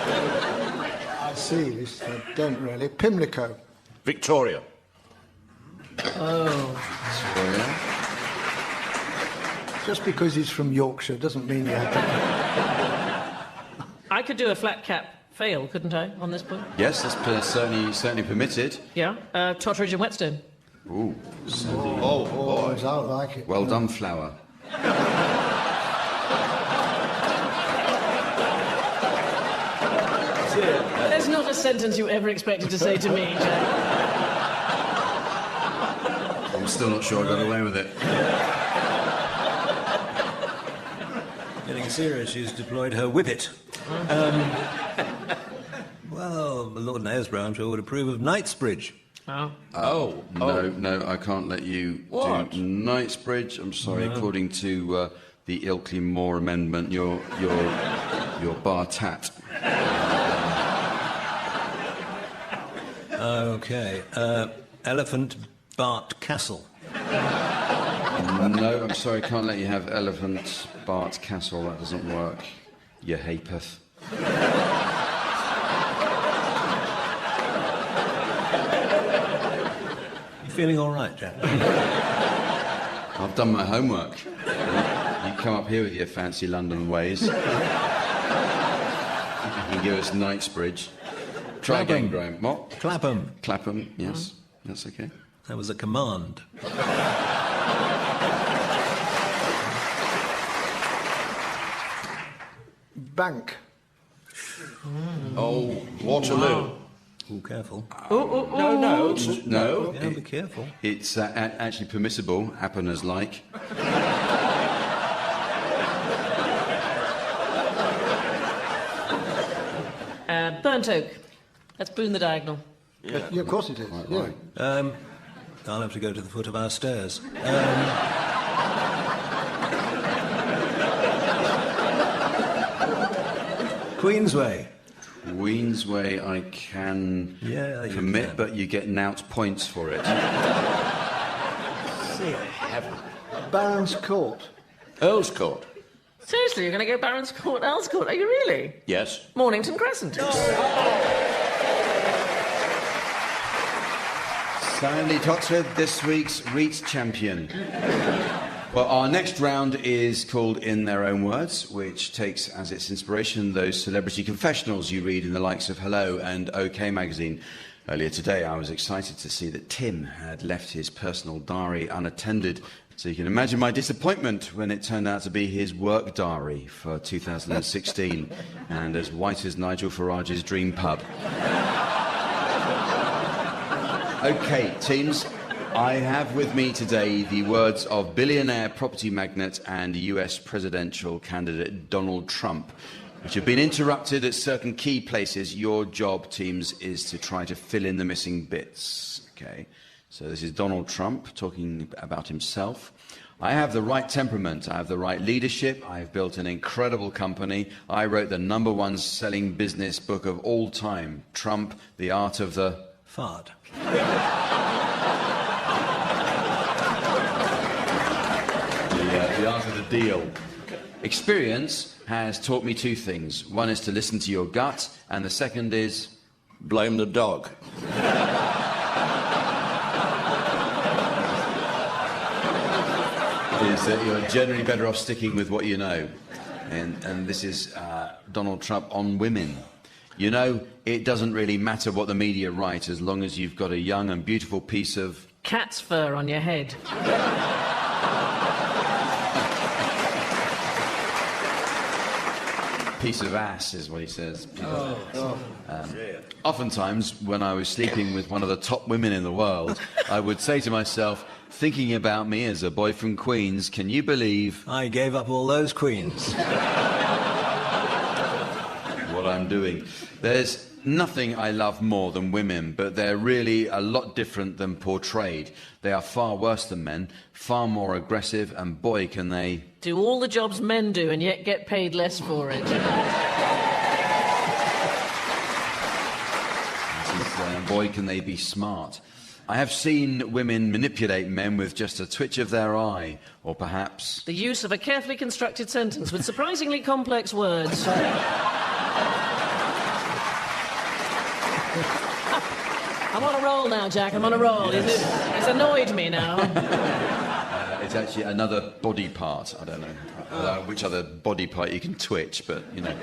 I see this. I don't really. Pimlico. Victoria. Victoria. Just because he's from Yorkshire doesn't mean you have to. I could do a flat cap fail, couldn't I, on this point? Yes, that's certainly permitted. Yeah. Totteridge and Whetstone. Ooh, Oh, I like it. well done, Flower. There's not a sentence you ever expected to say to me, Jack. I'm still not sure I got away with it. Getting serious, she's deployed her whippet. Well, Lord Nesborough, I'm sure, would approve of Knightsbridge. No, I can't let you do Knightsbridge. I'm sorry. No. According to the Ilkley Moore Amendment, you're bar tat. Okay. Elephant Bart Castle. No, I'm sorry. Can't let you have Elephant Bart Castle. That doesn't work. You hapeth. Feeling all right, Jack? I've done my homework. You come up here with your fancy London ways. You can give us Knightsbridge. Try again, Graham. What? Clapham. Clapham, yes. That's okay. That was a command. Bank. Oh, Waterloo. Oh, careful. No. Yeah, be careful. It's actually permissible, happen as like. Burnt Oak. That's Boone the Diagonal. Yeah, of course it is. Right. I'll have to go to the foot of our stairs. Queensway. Queensway I can commit, but you get nout points for it. Say heaven. Baron's Court. Earl's Court. Seriously, you're going to go Baron's Court, Earl's Court? Are you really? Yes. Mornington Crescent. Sandi Toksvig, this week's Reeds champion. Well, our next round is called In Their Own Words, which takes as its inspiration those celebrity confessionals you read in the likes of Hello and OK magazine. Earlier today, I was excited to see that Tim had left his personal diary unattended, so you can imagine my disappointment when it turned out to be his work diary for 2016, and as white as Nigel Farage's dream pub. Okay, teams, I have with me today the words of billionaire property magnate and US presidential candidate Donald Trump, which have been interrupted at certain key places. Your job, teams, is to try to fill in the missing bits. Okay, so this is Donald Trump talking about himself. I have the right temperament, I have the right leadership, I've built an incredible company, I wrote the #1 selling business book of all time, Trump, The Art of the... Fart. The art of the deal. Experience has taught me two things. One is to listen to your gut, and the second is... Blame the dog. is that you're generally better off sticking with what you know. And this is Donald Trump on women. You know, it doesn't really matter what the media write as long as you've got a young and beautiful piece of... cat's fur on your head. Piece of ass is what he says. Oftentimes, when I was sleeping with one of the top women in the world, I would say to myself, thinking about me as a boy from Queens, can you believe... I gave up all those queens. what I'm doing. There's nothing I love more than women, but they're really a lot different than portrayed. They are far worse than men, far more aggressive, and boy, can they... do all the jobs men do and yet get paid less for it. Boy, can they be smart. I have seen women manipulate men with just a twitch of their eye, or perhaps... the use of a carefully constructed sentence with surprisingly complex words. I'm on a roll now, Jack, I'm on a roll. Yes. He's annoyed me now. It's actually another body part. I don't know which other body part you can twitch, but, you know.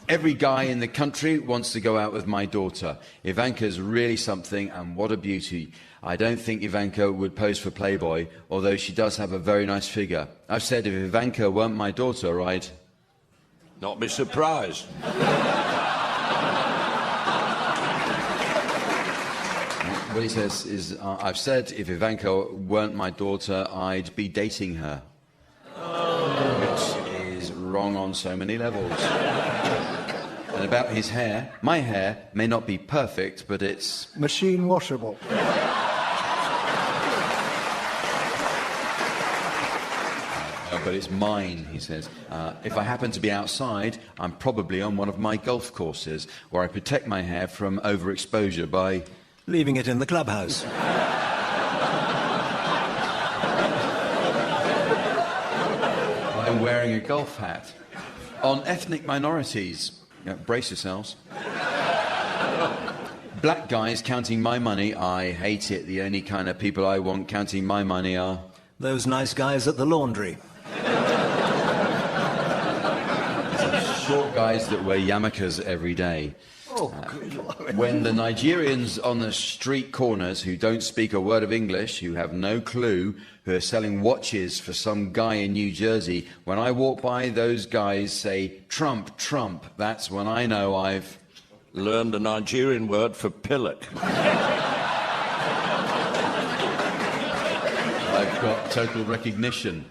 Every guy in the country wants to go out with my daughter. Ivanka's really something, and what a beauty. I don't think Ivanka would pose for Playboy, although she does have a very nice figure. I've said if Ivanka weren't my daughter, I'd... not be surprised. What he says is, I've said if Ivanka weren't my daughter, I'd be dating her. Which is wrong on so many levels. And about his hair, my hair may not be perfect, but it's... machine washable. But it's mine, he says. If I happen to be outside, I'm probably on one of my golf courses, where I protect my hair from overexposure by... leaving it in the clubhouse. I'm wearing a golf hat. On ethnic minorities, brace yourselves. Black guys counting my money, I hate it. The only kind of people I want counting my money are... those nice guys at the laundry. Short guys that wear yarmulkes every day. When the Nigerians on the street corners who don't speak a word of English, who have no clue, who are selling watches for some guy in New Jersey, when I walk by, those guys say, Trump, Trump. That's when I know I've... learned a Nigerian word for pillock. I've got total recognition.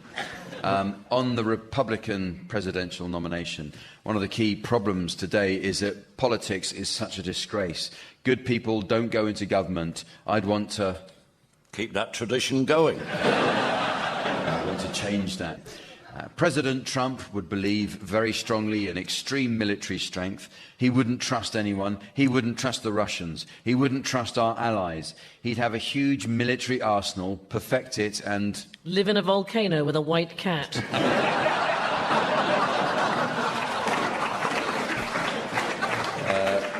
On the Republican presidential nomination, one of the key problems today is that politics is such a disgrace. Good people don't go into government. I'd want to... keep that tradition going. I want to change that. President Trump would believe very strongly in extreme military strength. He wouldn't trust anyone. He wouldn't trust the Russians. He wouldn't trust our allies. He'd have a huge military arsenal, perfect it, and... live in a volcano with a white cat.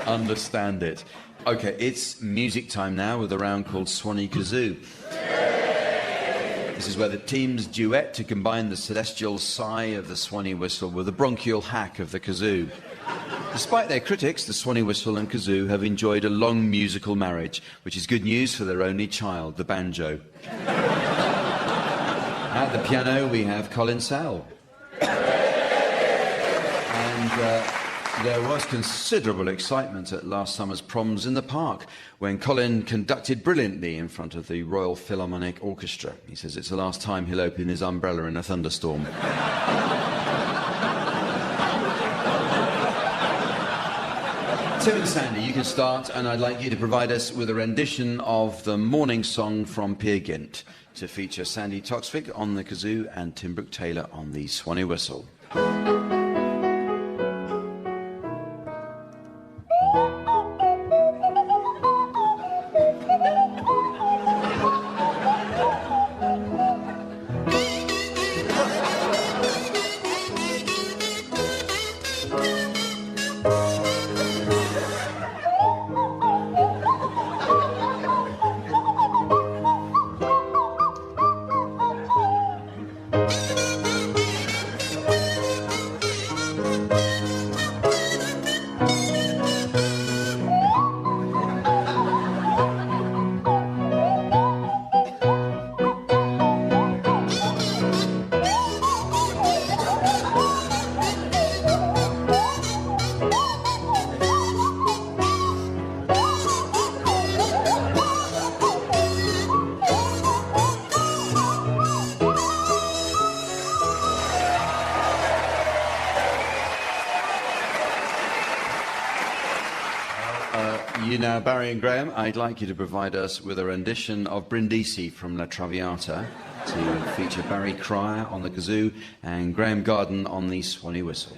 Understand it. OK, it's music time now with a round called Swanee Kazoo. This is where the teams duet to combine the celestial sigh of the Swanee whistle with the bronchial hack of the kazoo. Despite their critics, the Swanee whistle and kazoo have enjoyed a long musical marriage, which is good news for their only child, the banjo. At the piano, we have Colin Sell. And There was considerable excitement at last summer's proms in the park when Colin conducted brilliantly in front of the Royal Philharmonic Orchestra. He says it's the last time he'll open his umbrella in a thunderstorm. Tim and Sandy, you can start, and I'd like you to provide us with a rendition of the morning song from Peer Gynt to feature Sandi Toksvig on the kazoo and Tim Brooke-Taylor on the swanny whistle. Now, Barry and Graham, I'd like you to provide us with a rendition of Brindisi from La Traviata to feature Barry Cryer on the kazoo and Graham Garden on the swanny whistle.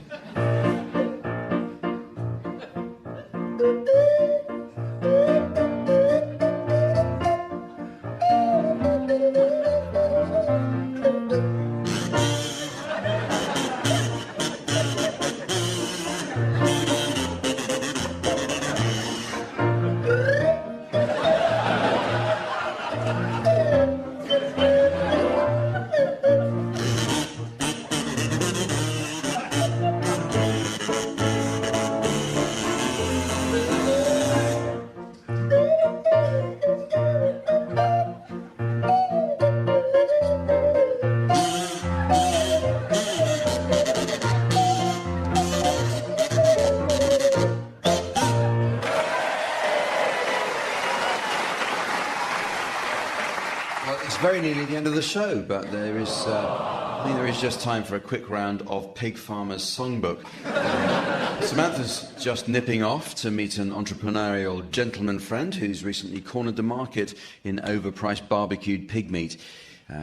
Very nearly the end of the show, but there is, I think there is just time for a quick round of Pig Farmer's Songbook. Samantha's just nipping off to meet an entrepreneurial gentleman friend who's recently cornered the market in overpriced barbecued pig meat.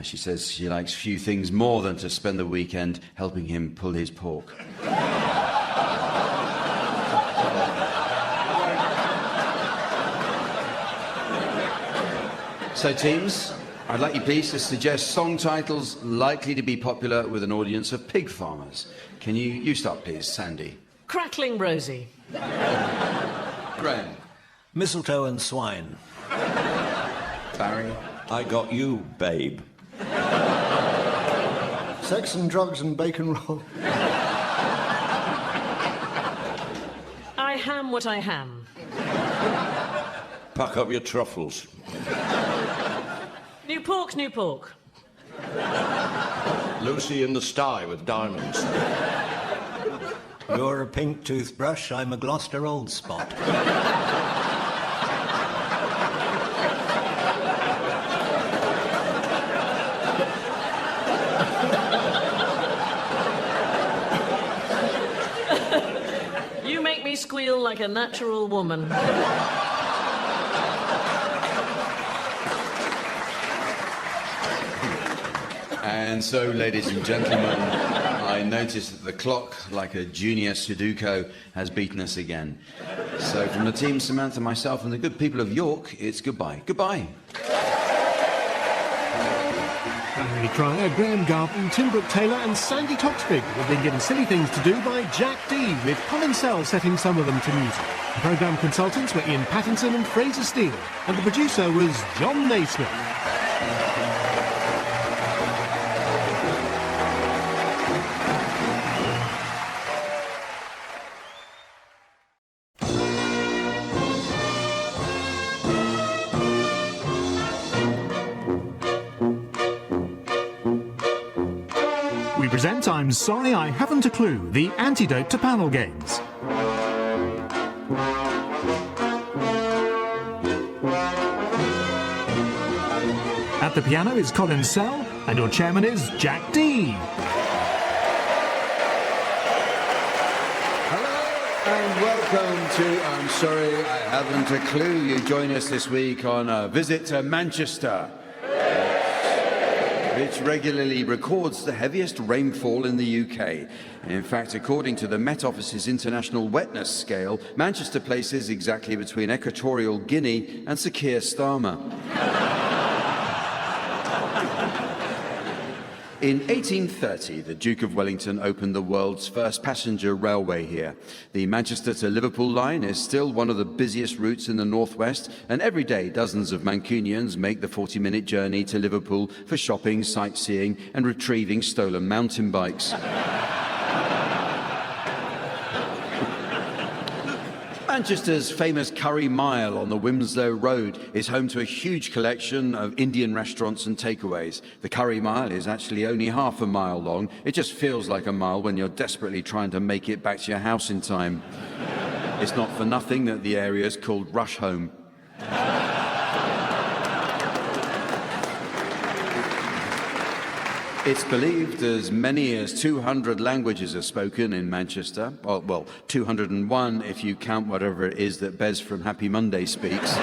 She says she likes few things more than to spend the weekend helping him pull his pork. So, teams, I'd like you please to suggest song titles likely to be popular with an audience of pig farmers. Can you start, please, Sandy? Crackling Rosie. Graham. Mistletoe and swine. Barry. I got you, babe. Sex and drugs and bacon roll. I ham what I ham. Pack up your truffles. New pork, new pork. Lucy in the sty with diamonds. You're a pink toothbrush, I'm a Gloucester old spot. You make me squeal like a natural woman. And so, ladies and gentlemen, I notice that the clock, like a junior Sudoku, has beaten us again. So from the team, Samantha, myself, and the good people of York, it's goodbye. Goodbye. Barry Cryer, Graham Garden, Tim Brooke-Taylor and Sandi Toksvig have been given silly things to do by Jack Dee, with Colin Sell setting some of them to music. The programme consultants were Ian Pattinson and Fraser Steele, and the producer was John Naismith. present I'm Sorry I Haven't a Clue, the antidote to panel games. At the piano is Colin Sell, and your chairman is Jack Dee. And welcome to I'm Sorry I Haven't a Clue. You join us this week on a visit to Manchester, which regularly records the heaviest rainfall in the UK. In fact, according to the Met Office's International Wetness Scale, Manchester places exactly between Equatorial Guinea and Sir Keir Starmer. In 1830, the Duke of Wellington opened the world's first passenger railway here. The Manchester to Liverpool line is still one of the busiest routes in the northwest, and every day dozens of Mancunians make the 40-minute journey to Liverpool for shopping, sightseeing, and retrieving stolen mountain bikes. Manchester's famous Curry Mile on the Winslow Road is home to a huge collection of Indian restaurants and takeaways. The Curry Mile is actually only half a mile long. It just feels like a mile when you're desperately trying to make it back to your house in time. It's not for nothing that the area is called Rush Home. It's believed as many as 200 languages are spoken in Manchester. Well, 201 if you count whatever it is that Bez from Happy Monday speaks.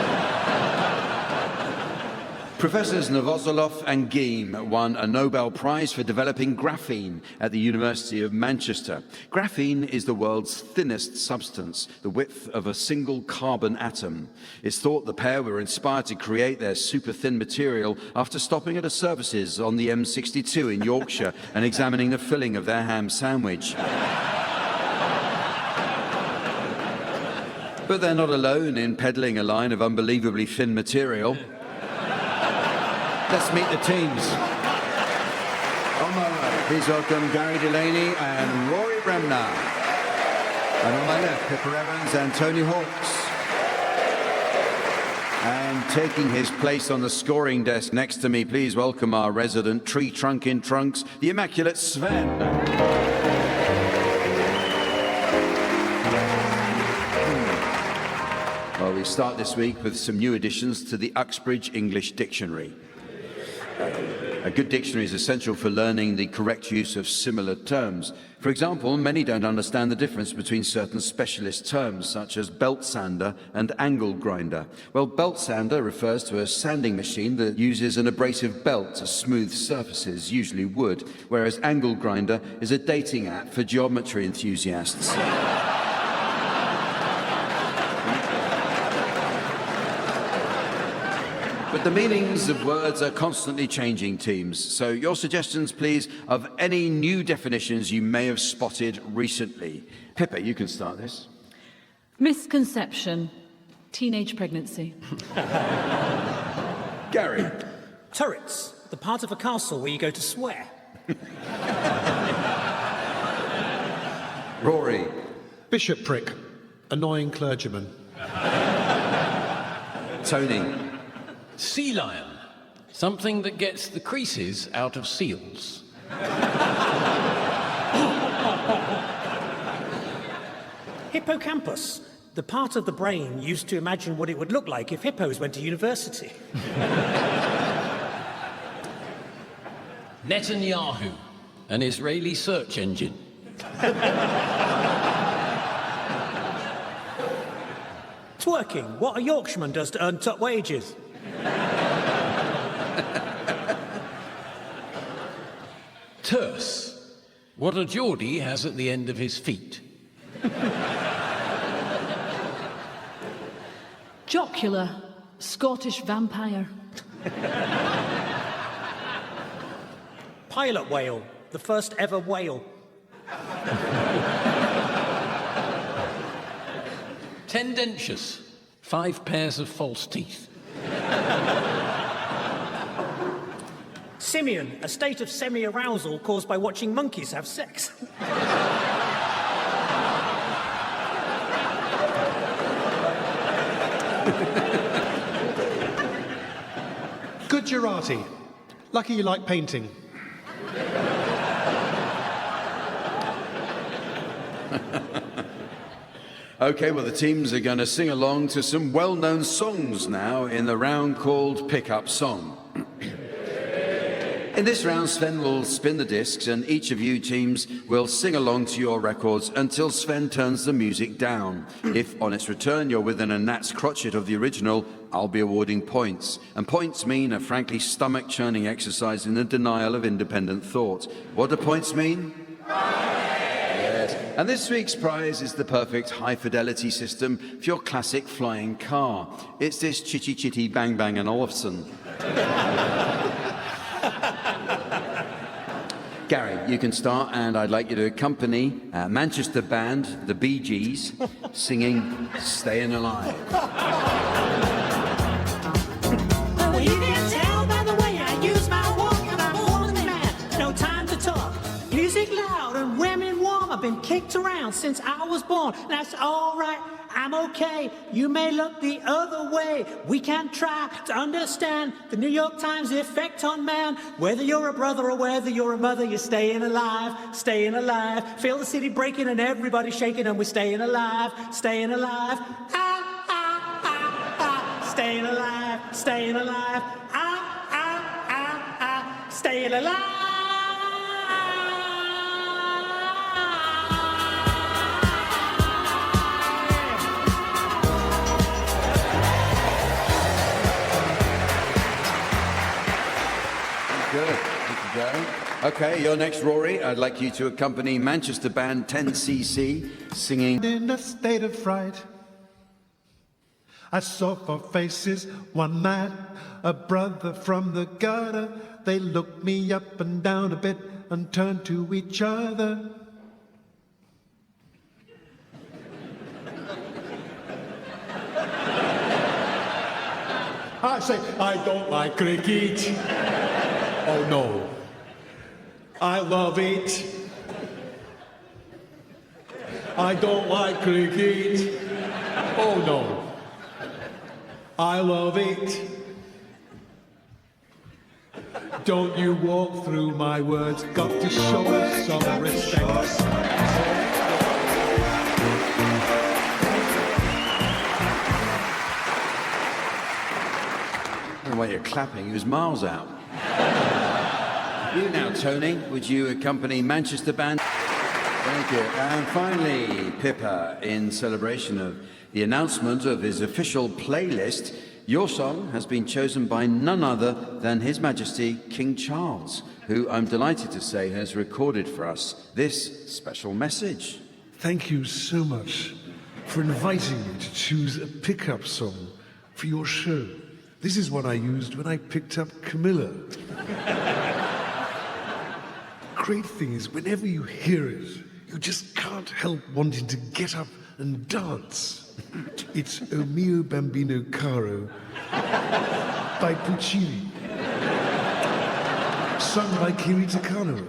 Professors Novozolov and Geim won a Nobel Prize for developing graphene at the University of Manchester. Graphene is the world's thinnest substance, the width of a single carbon atom. It's thought the pair were inspired to create their super-thin material after stopping at a services on the M62 in Yorkshire and examining the filling of their ham sandwich. But they're not alone in peddling a line of unbelievably thin material. Let's meet the teams. On my right, please welcome Gary Delaney and Rory Bremner. And on my left, Pippa Evans and Tony Hawkes. And taking his place on the scoring desk next to me, please welcome our resident tree trunk in trunks, the immaculate Sven. Well, we start this week with some new additions to the Uxbridge English Dictionary. A good dictionary is essential for learning the correct use of similar terms. For example, many don't understand the difference between certain specialist terms, such as belt sander and angle grinder. Well, belt sander refers to a sanding machine that uses an abrasive belt to smooth surfaces, usually wood, whereas angle grinder is a dating app for geometry enthusiasts. But the meanings of words are constantly changing, teams. So your suggestions, please, of any new definitions you may have spotted recently. Pippa, you can start this. Misconception. Teenage pregnancy. Gary. Turrets. The part of a castle where you go to swear. Rory. Bishopric. Annoying clergyman. Tony. Sea lion. Something that gets the creases out of seals. Hippocampus. The part of the brain used to imagine what it would look like if hippos went to university. Netanyahu. An Israeli search engine. Twerking. What a Yorkshireman does to earn top wages. Terse. What a Geordie has at the end of his feet. Jocular. Scottish vampire. Pilot whale. The first ever whale. Tendentious. 5 pairs of false teeth. Simian. A state of semi-arousal caused by watching monkeys have sex. Gujarati. Lucky you like painting. Okay, well, the teams are going to sing along to some well-known songs now in the round called Pick-Up Song. In this round, Sven will spin the discs, and each of you teams will sing along to your records until Sven turns the music down. If, on its return, you're within a gnat's crotchet of the original, I'll be awarding points. And points mean a frankly stomach-churning exercise in the denial of independent thought. What do points mean? Yes. And this week's prize is the perfect high-fidelity system for your classic flying car. It's this Chitty Chitty Bang Bang and Olufsen. Gary, you can start, and I'd like you to accompany Manchester band, the Bee Gees, singing Staying Alive. Well, you can tell by the way I use my walk, and I'm a woman's man, no time to talk. Music loud and women warm, I've been kicked around since I was born. That's all right, I'm okay. You may look the other way. We can try to understand the New York Times effect on man. Whether you're a brother or whether you're a mother, you're staying alive, staying alive. Feel the city breaking and everybody shaking, and we're staying alive, staying alive. Ah, ah, ah, ah. Staying alive, staying alive. Ah, ah, ah, ah. Staying alive. Good. Thank you, Gary. Okay, you're next, Rory. I'd like you to accompany Manchester band 10cc singing In a state of fright, I saw 4 faces one night, a brother from the gutter. They looked me up and down a bit and turned to each other. I say, I don't like cricket. Oh no, I love it. I don't like cricket. Oh no, I love it. Don't you walk through my words, got to show us some respect. While you're clapping, he was miles out. You now, Tony, would you accompany Manchester band? Thank you. And finally, Pippa, in celebration of the announcement of his official playlist, your song has been chosen by none other than His Majesty King Charles, who I'm delighted to say has recorded for us this special message. Thank you so much for inviting me to choose a pickup song for your show. This is what I used when I picked up Camilla. Great thing is, whenever you hear it, you just can't help wanting to get up and dance. It's O Mio Bambino Caro by Puccini, sung by Kiri Takano.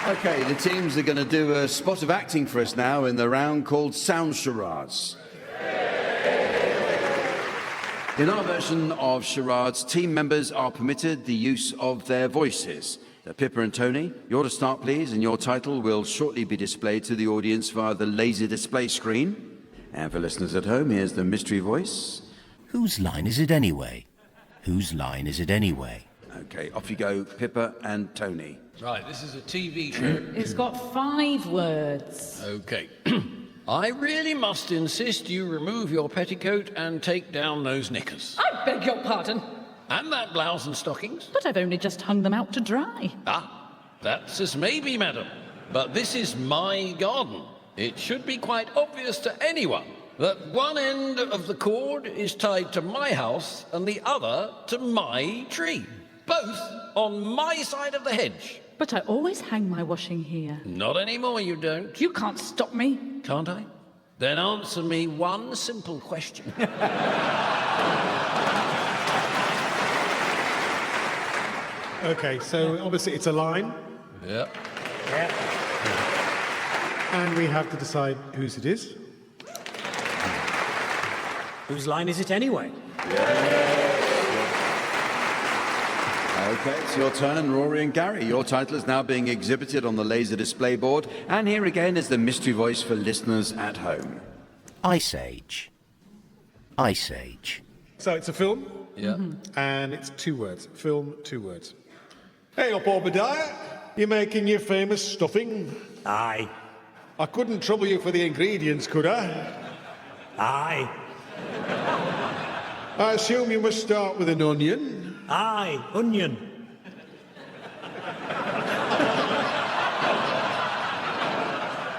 Okay, the teams are going to do a spot of acting for us now in the round called Sound Charades. In our version of charades, team members are permitted the use of their voices. Pippa and Tony, you're to start, please, and your title will shortly be displayed to the audience via the laser display screen. And for listeners at home, here's the mystery voice. Whose line is it anyway? Whose line is it anyway? Okay, off you go, Pippa and Tony. Right, this is a TV show. It's got 5 words. Okay. I really must insist you remove your petticoat and take down those knickers. I beg your pardon. And that blouse and stockings. But I've only just hung them out to dry. Ah, that's as may be, madam. But this is my garden. It should be quite obvious to anyone that one end of the cord is tied to my house and the other to my tree. Both on my side of the hedge. But I always hang my washing here. Not anymore, you don't. You can't stop me. Can't I? Then answer me one simple question. Okay, so obviously it's a line. Yeah. And we have to decide whose it is. Whose line is it anyway? Okay, it's your turn, Rory and Gary. Your title is now being exhibited on the laser display board. And here again is the mystery voice for listeners at home. Ice Age. Ice Age. So it's a film. Yeah. And it's 2 words. Film, 2 words. Hey up, Obadiah. You making your famous stuffing? Aye. I couldn't trouble you for the ingredients, could I? Aye. I assume you must start with an onion. Aye, onion.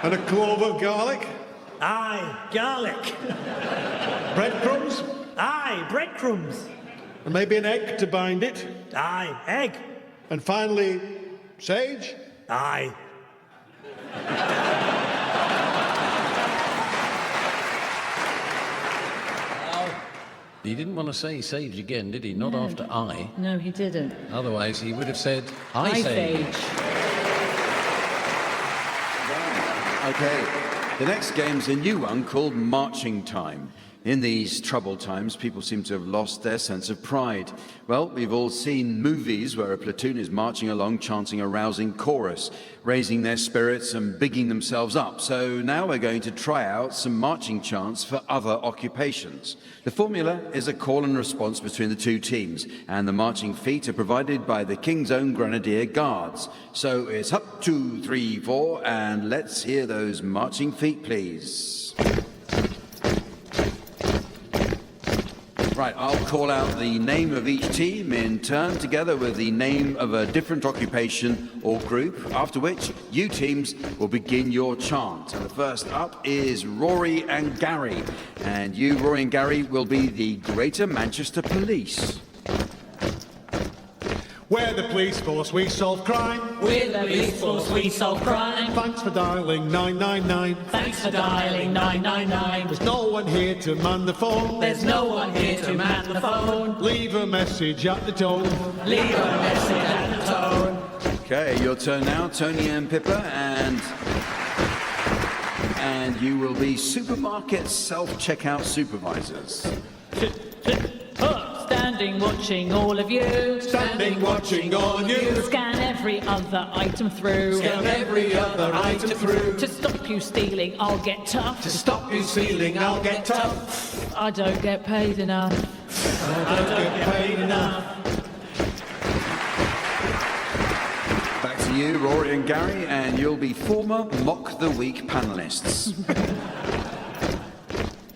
And a clove of garlic. Aye, garlic. Breadcrumbs. Aye, breadcrumbs. And maybe an egg to bind it. Aye, egg. And finally, sage. Aye. He didn't want to say sage again, did he? Not after I. No, he didn't. Otherwise, he would have said Ice Age. Okay, the next game's a new one called Marching Time. In these troubled times, people seem to have lost their sense of pride. Well, we've all seen movies where a platoon is marching along, chanting a rousing chorus, raising their spirits and bigging themselves up. So now we're going to try out some marching chants for other occupations. The formula is a call and response between the 2 teams, and the marching feet are provided by the King's Own Grenadier Guards. So it's up, 2, 3, 4, and let's hear those marching feet, please. Right, I'll call out the name of each team in turn together with the name of a different occupation or group, after which you teams will begin your chant. And the first up is Rory and Gary. And you, Rory and Gary, will be the Greater Manchester Police. We're the police force, we solve crime. We're the police force, we solve crime. Thanks for dialing 999. Thanks for dialing 999. There's no one here to man the phone. There's no one here to man the phone. Leave a message at the tone. Leave a message at the tone. Okay, your turn now, Tony and Pippa, and you will be supermarket self-checkout supervisors. Standing watching all of you. Standing watching all of you. Scan every other item through. Scan every other item through. To stop you stealing, I'll get tough. To stop you stealing, I'll get tough. I don't get paid enough. I don't get paid enough. Back to you, Rory and Gary, and you'll be former Mock the Week panellists.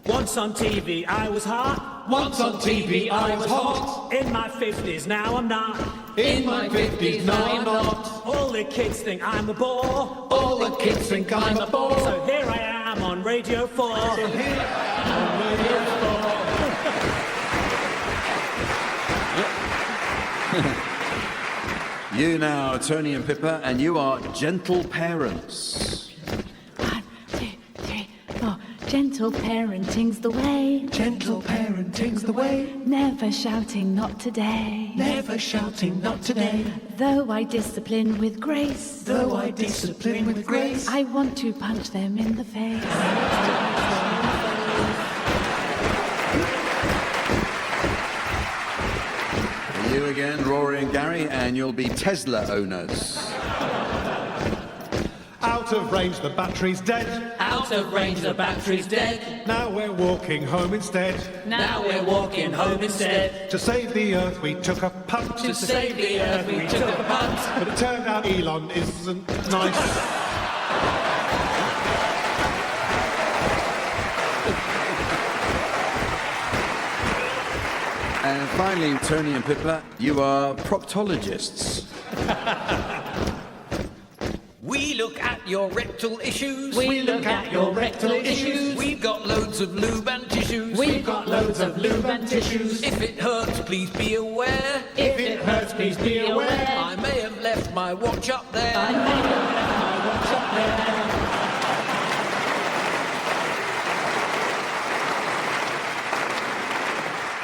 Once on TV, I was hot. Once on TV, I was hot. In my 50s, now I'm not. In my 50s, now I'm not. All the kids think I'm a bore. All the kids think I'm a bore. So here I am on Radio 4. So here I am on Radio 4. You now, Tony and Pippa, and you are gentle parents. 1, 2, 3, 4. Gentle parenting's the way. Gentle parenting's the way. Never shouting, not today. Never shouting, not today. Though I discipline with grace. Though I discipline with grace. I want to punch them in the face. you again, Rory and Gary, and you'll be Tesla owners. Out of range, the battery's dead. Out of range, the battery's dead. Now we're walking home instead. Now we're walking home instead. To save the Earth, we took a punt. To save the Earth, we took a punt. But it turned out Elon isn't nice. And finally, Tony and Pippa, you are proctologists. We look at your rectal issues. We look at your rectal issues. We've got loads of lube and tissues. We've got loads of lube and tissues. If it hurts, please be aware. If it hurts, please be aware. I may have left my watch up there. I may have left my watch up there.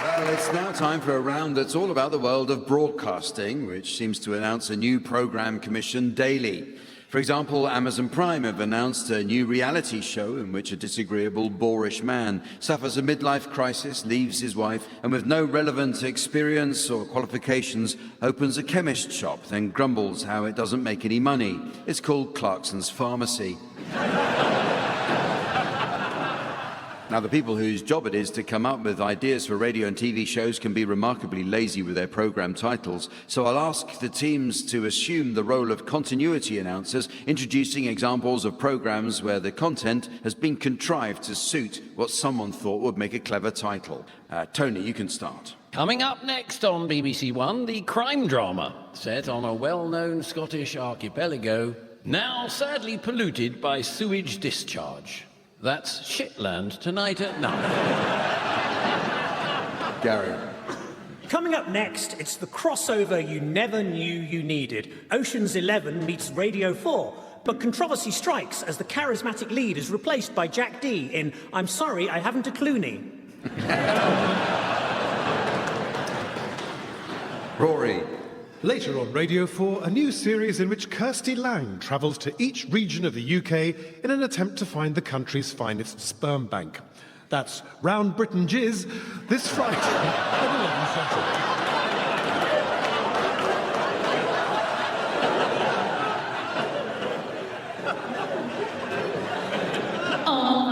Well, it's now time for a round that's all about the world of broadcasting, which seems to announce a new programme commission daily. For example, Amazon Prime have announced a new reality show in which a disagreeable, boorish man suffers a midlife crisis, leaves his wife, and with no relevant experience or qualifications, opens a chemist shop, then grumbles how it doesn't make any money. It's called Clarkson's Pharmacy. Now, the people whose job it is to come up with ideas for radio and TV shows can be remarkably lazy with their programme titles, so I'll ask the teams to assume the role of continuity announcers, introducing examples of programmes where the content has been contrived to suit what someone thought would make a clever title. Tony, you can start. Coming up next on BBC One, the crime drama set on a well-known Scottish archipelago, now sadly polluted by sewage discharge. That's Shitland tonight at 9. Gary. Coming up next, it's the crossover you never knew you needed. Ocean's 11 meets Radio 4. But controversy strikes as the charismatic lead is replaced by Jack Dee in I'm Sorry, I Haven't a Clooney. Rory. Later on Radio 4, a new series in which Kirsty Lang travels to each region of the UK in an attempt to find the country's finest sperm bank. That's Round Britain Jizz this Friday at 11:30.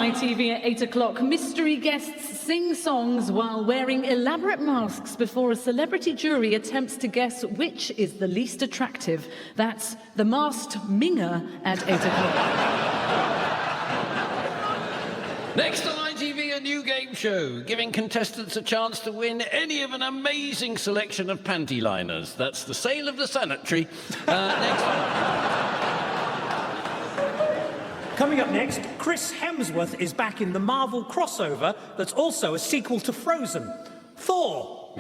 ITV at 8 o'clock, mystery guests sing songs while wearing elaborate masks before a celebrity jury attempts to guess which is the least attractive. That's The Masked Minger at 8 o'clock. Next on ITV, a new game show, giving contestants a chance to win any of an amazing selection of panty liners. That's the sale of the sanitary. Next one. Coming up next, Chris Hemsworth is back in the Marvel crossover that's also a sequel to Frozen. Thor.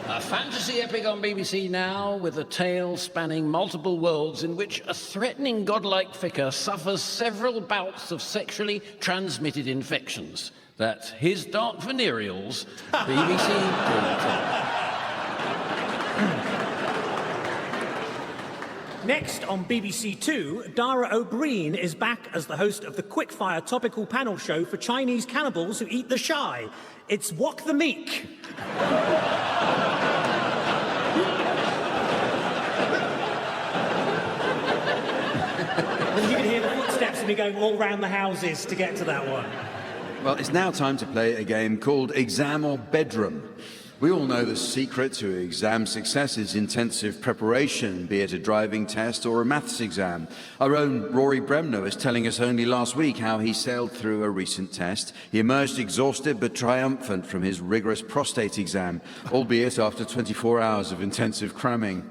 A fantasy epic on BBC Now with a tale spanning multiple worlds in which a threatening godlike figure suffers several bouts of sexually transmitted infections. That's His Dark Venereals, BBC. Next on BBC Two, Dara O'Brien is back as the host of the quickfire topical panel show for Chinese cannibals who eat the shy. It's Wok the Meek. And you can hear the footsteps of me going all round the houses to get to that one. Well, it's now time to play a game called Exam or Bedroom. We all know the secret to exam success is intensive preparation, be it a driving test or a maths exam. Our own Rory Bremner was telling us only last week how he sailed through a recent test. He emerged exhausted but triumphant from his rigorous prostate exam, albeit after 24 hours of intensive cramming.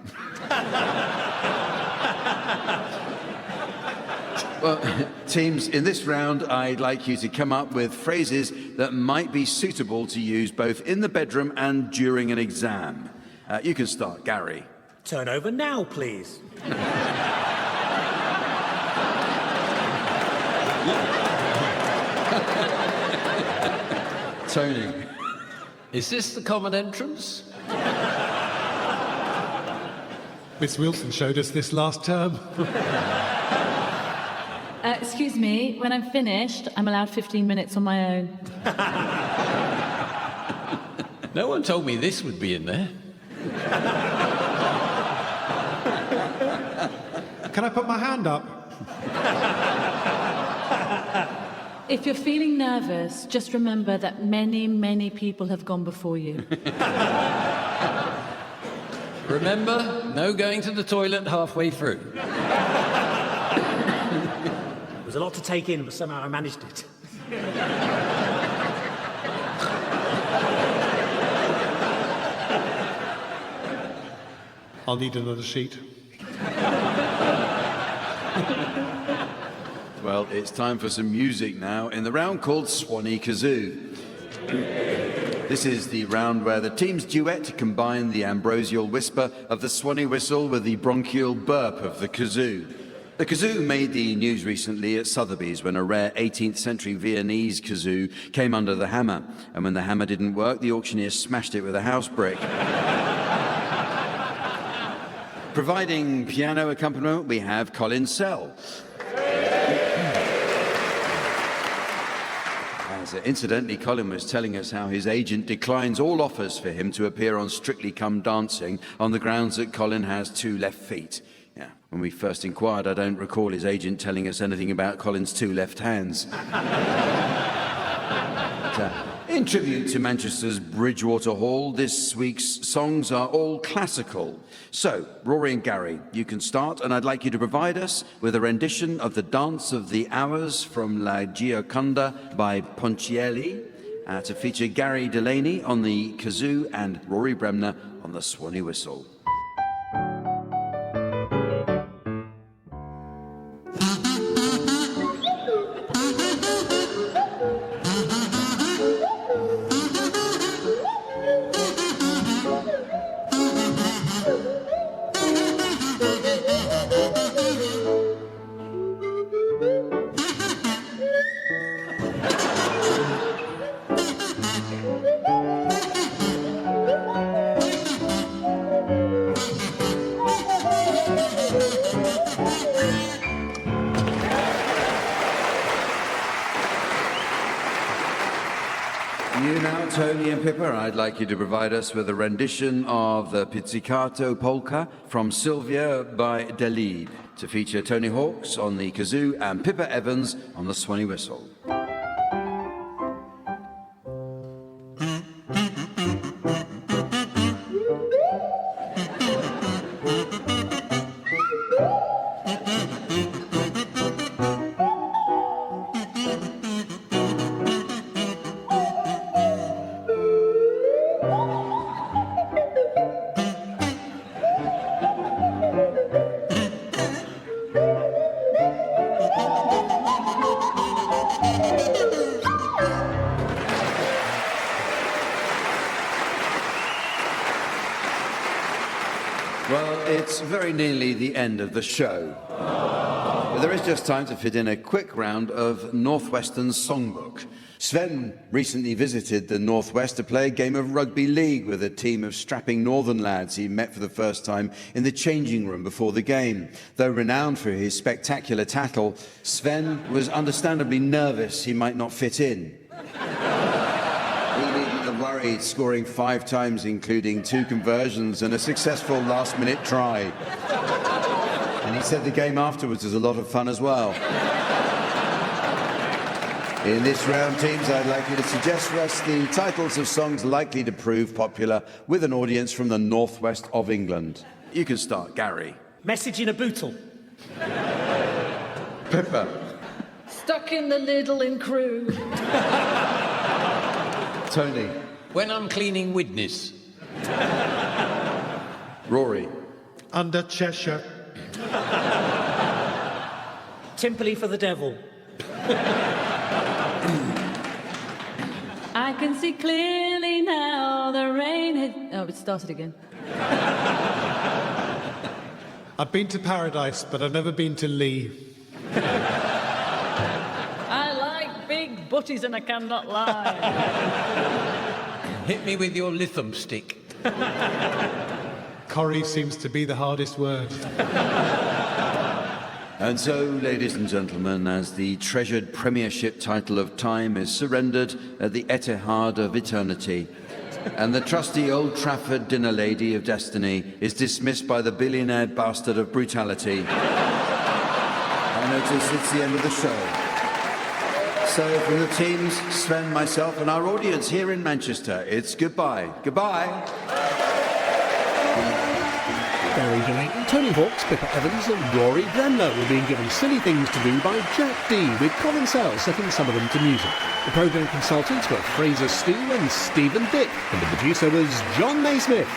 Well, teams, in this round, I'd like you to come up with phrases that might be suitable to use both in the bedroom and during an exam. You can start, Gary. Turn over now, please. Tony. Is this the common entrance? Miss Wilson showed us this last term. Excuse me, when I'm finished, I'm allowed 15 minutes on my own. No one told me this would be in there. Can I put my hand up? If you're feeling nervous, just remember that many, many people have gone before you. Remember, no going to the toilet halfway through. It was a lot to take in, but somehow I managed it. I'll need another sheet. Well, it's time for some music now in the round called Swanee Kazoo. This is the round where the teams duet combine the ambrosial whisper of the Swanee whistle with the bronchial burp of the kazoo. The kazoo made the news recently at Sotheby's when a rare 18th century Viennese kazoo came under the hammer. And when the hammer didn't work, the auctioneer smashed it with a house brick. Providing piano accompaniment, we have Colin Sell. Incidentally, Colin was telling us how his agent declines all offers for him to appear on Strictly Come Dancing on the grounds that Colin has 2 left feet. Yeah, when we first inquired, I don't recall his agent telling us anything about Colin's 2 left hands. In tribute to Manchester's Bridgewater Hall, this week's songs are all classical. So, Rory and Gary, you can start, and I'd like you to provide us with a rendition of the Dance of the Hours from La Gioconda by Ponchielli, to feature Gary Delaney on the kazoo and Rory Bremner on the Swanee whistle. Tony and Pippa, I'd like you to provide us with a rendition of the Pizzicato Polka from Sylvia by Delide, to feature Tony Hawks on the kazoo and Pippa Evans on the Swanee whistle. It's very nearly the end of the show. But there is just time to fit in a quick round of Northwestern's Songbook. Sven recently visited the Northwest to play a game of rugby league with a team of strapping northern lads he met for the first time in the changing room before the game. Though renowned for his spectacular tackle, Sven was understandably nervous he might not fit in. Worried, scoring 5 times, including 2 conversions and a successful last-minute try. And he said the game afterwards was a lot of fun as well. In this round, teams, I'd like you to suggest for us the titles of songs likely to prove popular with an audience from the northwest of England. You can start, Gary. Message in a bootle. Pippa. Stuck in the Lidl in Crewe. Tony. When I'm cleaning witness. Rory. Under Cheshire. Timperley for the devil. I can see clearly now the rain had... Oh, it started again. I've been to Paradise, but I've never been to Lee. I like big butties and I cannot lie. Hit me with your lithium stick. Corrie seems to be the hardest word. And so, ladies and gentlemen, as the treasured premiership title of time is surrendered at the Etihad of eternity, And the trusty Old Trafford dinner lady of destiny is dismissed by the billionaire bastard of brutality. I notice it's the end of the show. So from the teams, Sven, myself, and our audience here in Manchester, it's goodbye. Goodbye. Very delayed. Tony Hawk's, Pippa Evans and Rory Bremner were being given silly things to do by Jack Dee, with Colin Sell setting some of them to music. The programme consultants were Fraser Steele and Stephen Dick, and the producer was John Naismith.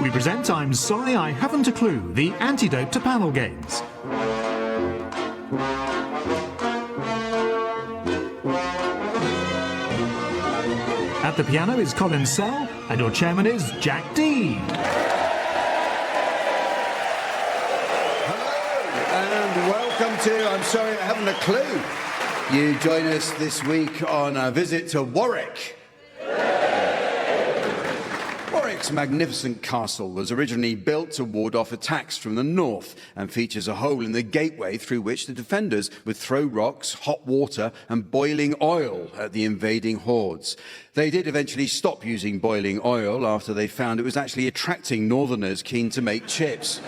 We present I'm Sorry I Haven't a Clue, the antidote to panel games. At the piano is Colin Sell, and your chairman is Jack Dee. And welcome to I'm Sorry I Haven't a Clue. You join us this week on a visit to Warwick. Warwick's magnificent castle was originally built to ward off attacks from the north and features a hole in the gateway through which the defenders would throw rocks, hot water and boiling oil at the invading hordes. They did eventually stop using boiling oil after they found it was actually attracting northerners keen to make chips.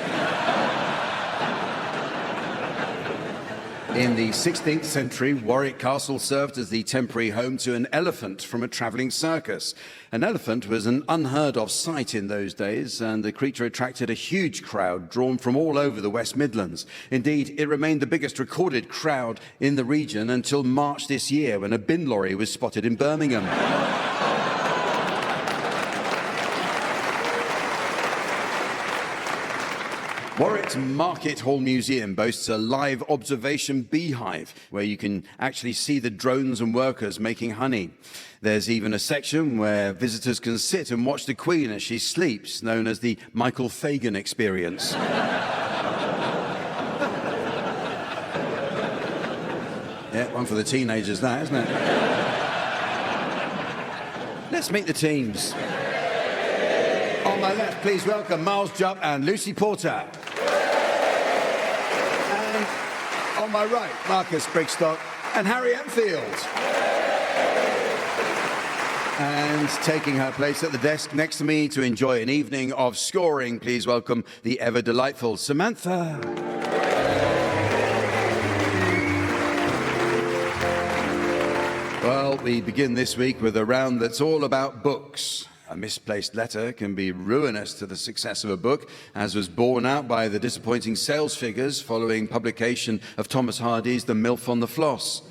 In the 16th century, Warwick Castle served as the temporary home to an elephant from a travelling circus. An elephant was an unheard-of sight in those days, and the creature attracted a huge crowd drawn from all over the West Midlands. Indeed, it remained the biggest recorded crowd in the region until March this year, when a bin lorry was spotted in Birmingham. Warwick's Market Hall Museum boasts a live observation beehive where you can actually see the drones and workers making honey. There's even a section where visitors can sit and watch the Queen as she sleeps, known as the Michael Fagan experience. Yeah, one for the teenagers, that, isn't it? Let's meet the teams. On my left, please welcome Miles Jupp and Lucy Porter. And on my right, Marcus Brigstock and Harry Enfield. And taking her place at the desk next to me to enjoy an evening of scoring, please welcome the ever-delightful Samantha. Well, we begin this week with a round that's all about books. A misplaced letter can be ruinous to the success of a book, as was borne out by the disappointing sales figures following publication of Thomas Hardy's The MILF on the Floss.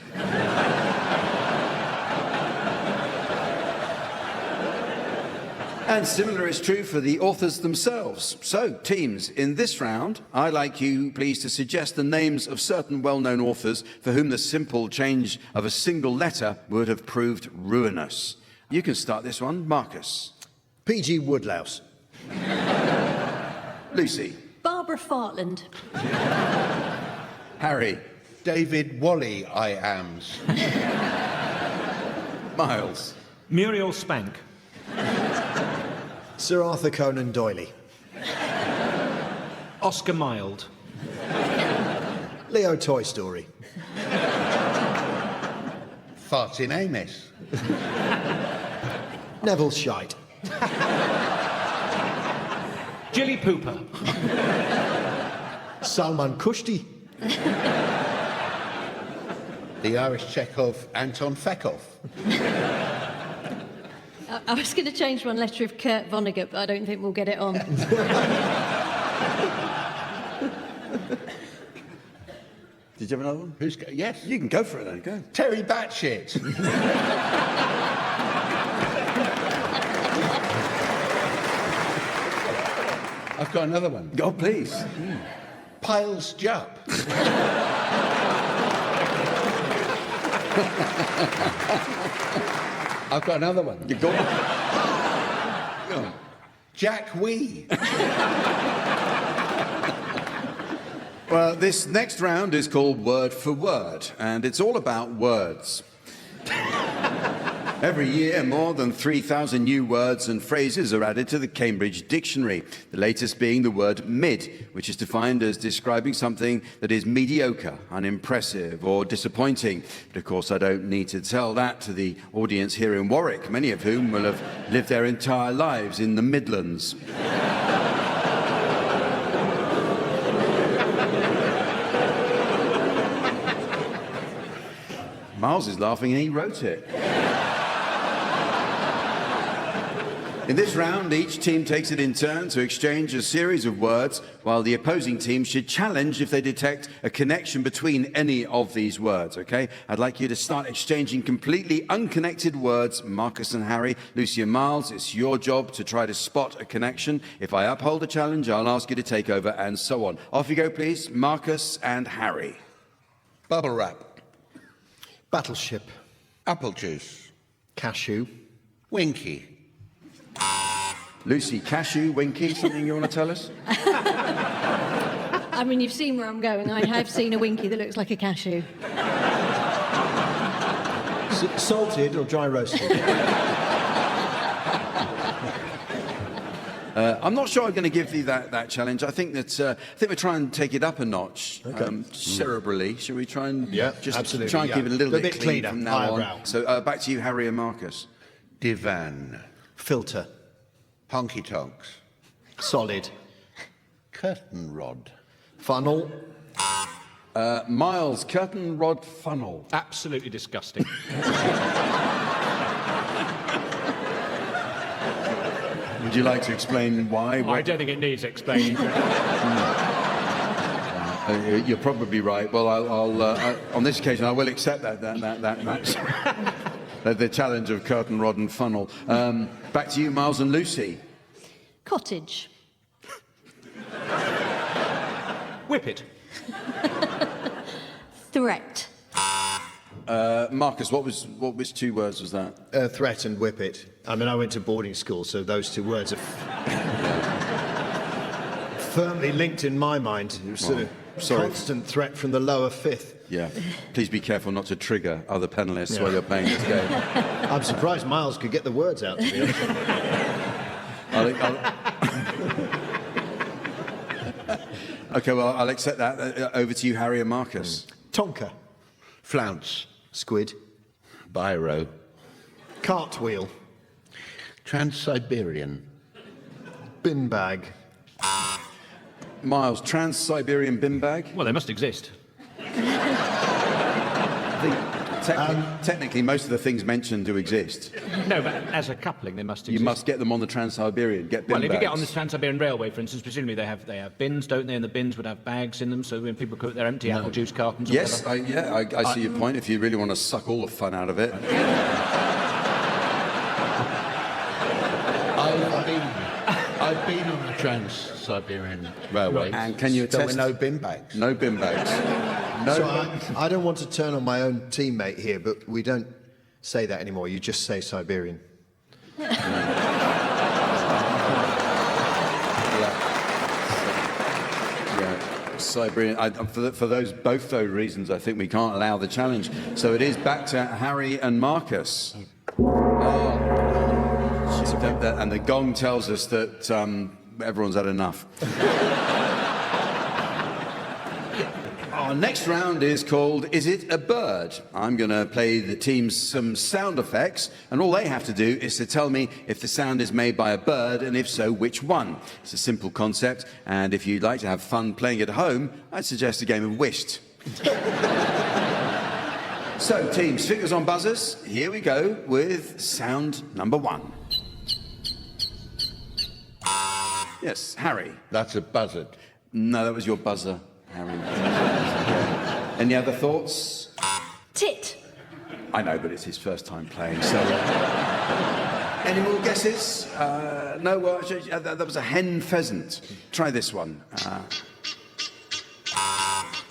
And similar is true for the authors themselves. So, teams, in this round, I'd like you, please, to suggest the names of certain well-known authors for whom the simple change of a single letter would have proved ruinous. You can start this one, Marcus. P.G. Woodlouse. Lucy. Barbara Fartland. Harry. David Wally I-Ams. Miles. Muriel Spank. Sir Arthur Conan Doyle. Oscar Wilde. Leo Toy Story. Fartin Amis. Neville Shite. Jilly Pooper. Salman Rushdie. The Irish Chekhov Anton Chekhov. I was going to change one letter of Kurt Vonnegut, but I don't think we'll get it on. Did you have another one? Yes. You can go for it then, go. Terry Batshit. I've got another one. Go, please. Piles Jupp. I've got another one. You go. Jack Wee. Well, this next round is called Word for Word, and it's all about words. Every year, more than 3,000 new words and phrases are added to the Cambridge Dictionary, the latest being the word mid, which is defined as describing something that is mediocre, unimpressive or disappointing. But of course, I don't need to tell that to the audience here in Warwick, many of whom will have lived their entire lives in the Midlands. Miles is laughing and he wrote it. In this round, each team takes it in turn to exchange a series of words, while the opposing team should challenge if they detect a connection between any of these words, okay? I'd like you to start exchanging completely unconnected words, Marcus and Harry. Lucy and Miles, it's your job to try to spot a connection. If I uphold the challenge, I'll ask you to take over, and so on. Off you go, please, Marcus and Harry. Bubble wrap. Battleship. Apple juice. Cashew. Winky. Lucy, cashew, winky, something you want to tell us? I mean, you've seen where I'm going. I have seen a winky that looks like a cashew. Salted or dry roasted? I'm not sure I'm going to give you that challenge. I think that I think we'll try and take it up a notch, cerebrally. Should we try and just absolutely, try and keep it a little bit clean cleaner, from now highbrow. on? So back to you, Harry and Marcus. Divan. Filter. Honky tonks. Solid. Curtain rod. Funnel. Miles, curtain rod funnel. Absolutely disgusting. Would you like to explain why? I don't think it needs explaining. You're probably right. Well, I'll on this occasion, I will accept that match. The challenge of curtain rod and funnel. Back to you, Miles and Lucy. Cottage. Whippet. Threat. Marcus, which two words was that? Threat and whippet. I mean, I went to boarding school, so those two words are firmly linked in my mind. It was sort of constant threat from the lower fifth. Yeah. Please be careful not to trigger other panellists while you're playing this game. I'm surprised Miles could get the words out, to be honest. Okay, well, I'll accept that. Over to you, Harry and Marcus. Tonka. Flounce. Squid. Biro. Cartwheel. Trans-Siberian. Bin bag. Miles, Trans-Siberian bin bag? Well, they must exist. Technically, most of the things mentioned do exist. No, but as a coupling, they must exist. You must get them on the Trans-Siberian, get bin Well, if you bags. get on the Trans-Siberian Railway, for instance, presumably they have bins, don't they? And the bins would have bags in them, so when people cook their empty apple juice cartons or Yes, whatever. I see your point, if you really want to suck all the fun out of it. I've been on the Trans-Siberian Railway. And can you attest? There were no bin bags. No bin bags. No. So I don't want to turn on my own teammate here, but we don't say that anymore. You just say Siberian. Siberian. For both those reasons, I think we can't allow the challenge. So it is back to Harry and Marcus. And the gong tells us that everyone's had enough. Our next round is called Is It a Bird? I'm going to play the teams some sound effects, and all they have to do is to tell me if the sound is made by a bird, and if so, which one. It's a simple concept, and if you'd like to have fun playing at home, I'd suggest a game of whist. So, teams, fingers on buzzers. Here we go with sound number one. Yes, Harry. That's a buzzard. No, that was your buzzer, Harry. Any other thoughts? Tit. I know, but it's his first time playing, so... Any more guesses? No, well, that was a hen pheasant. Try this one.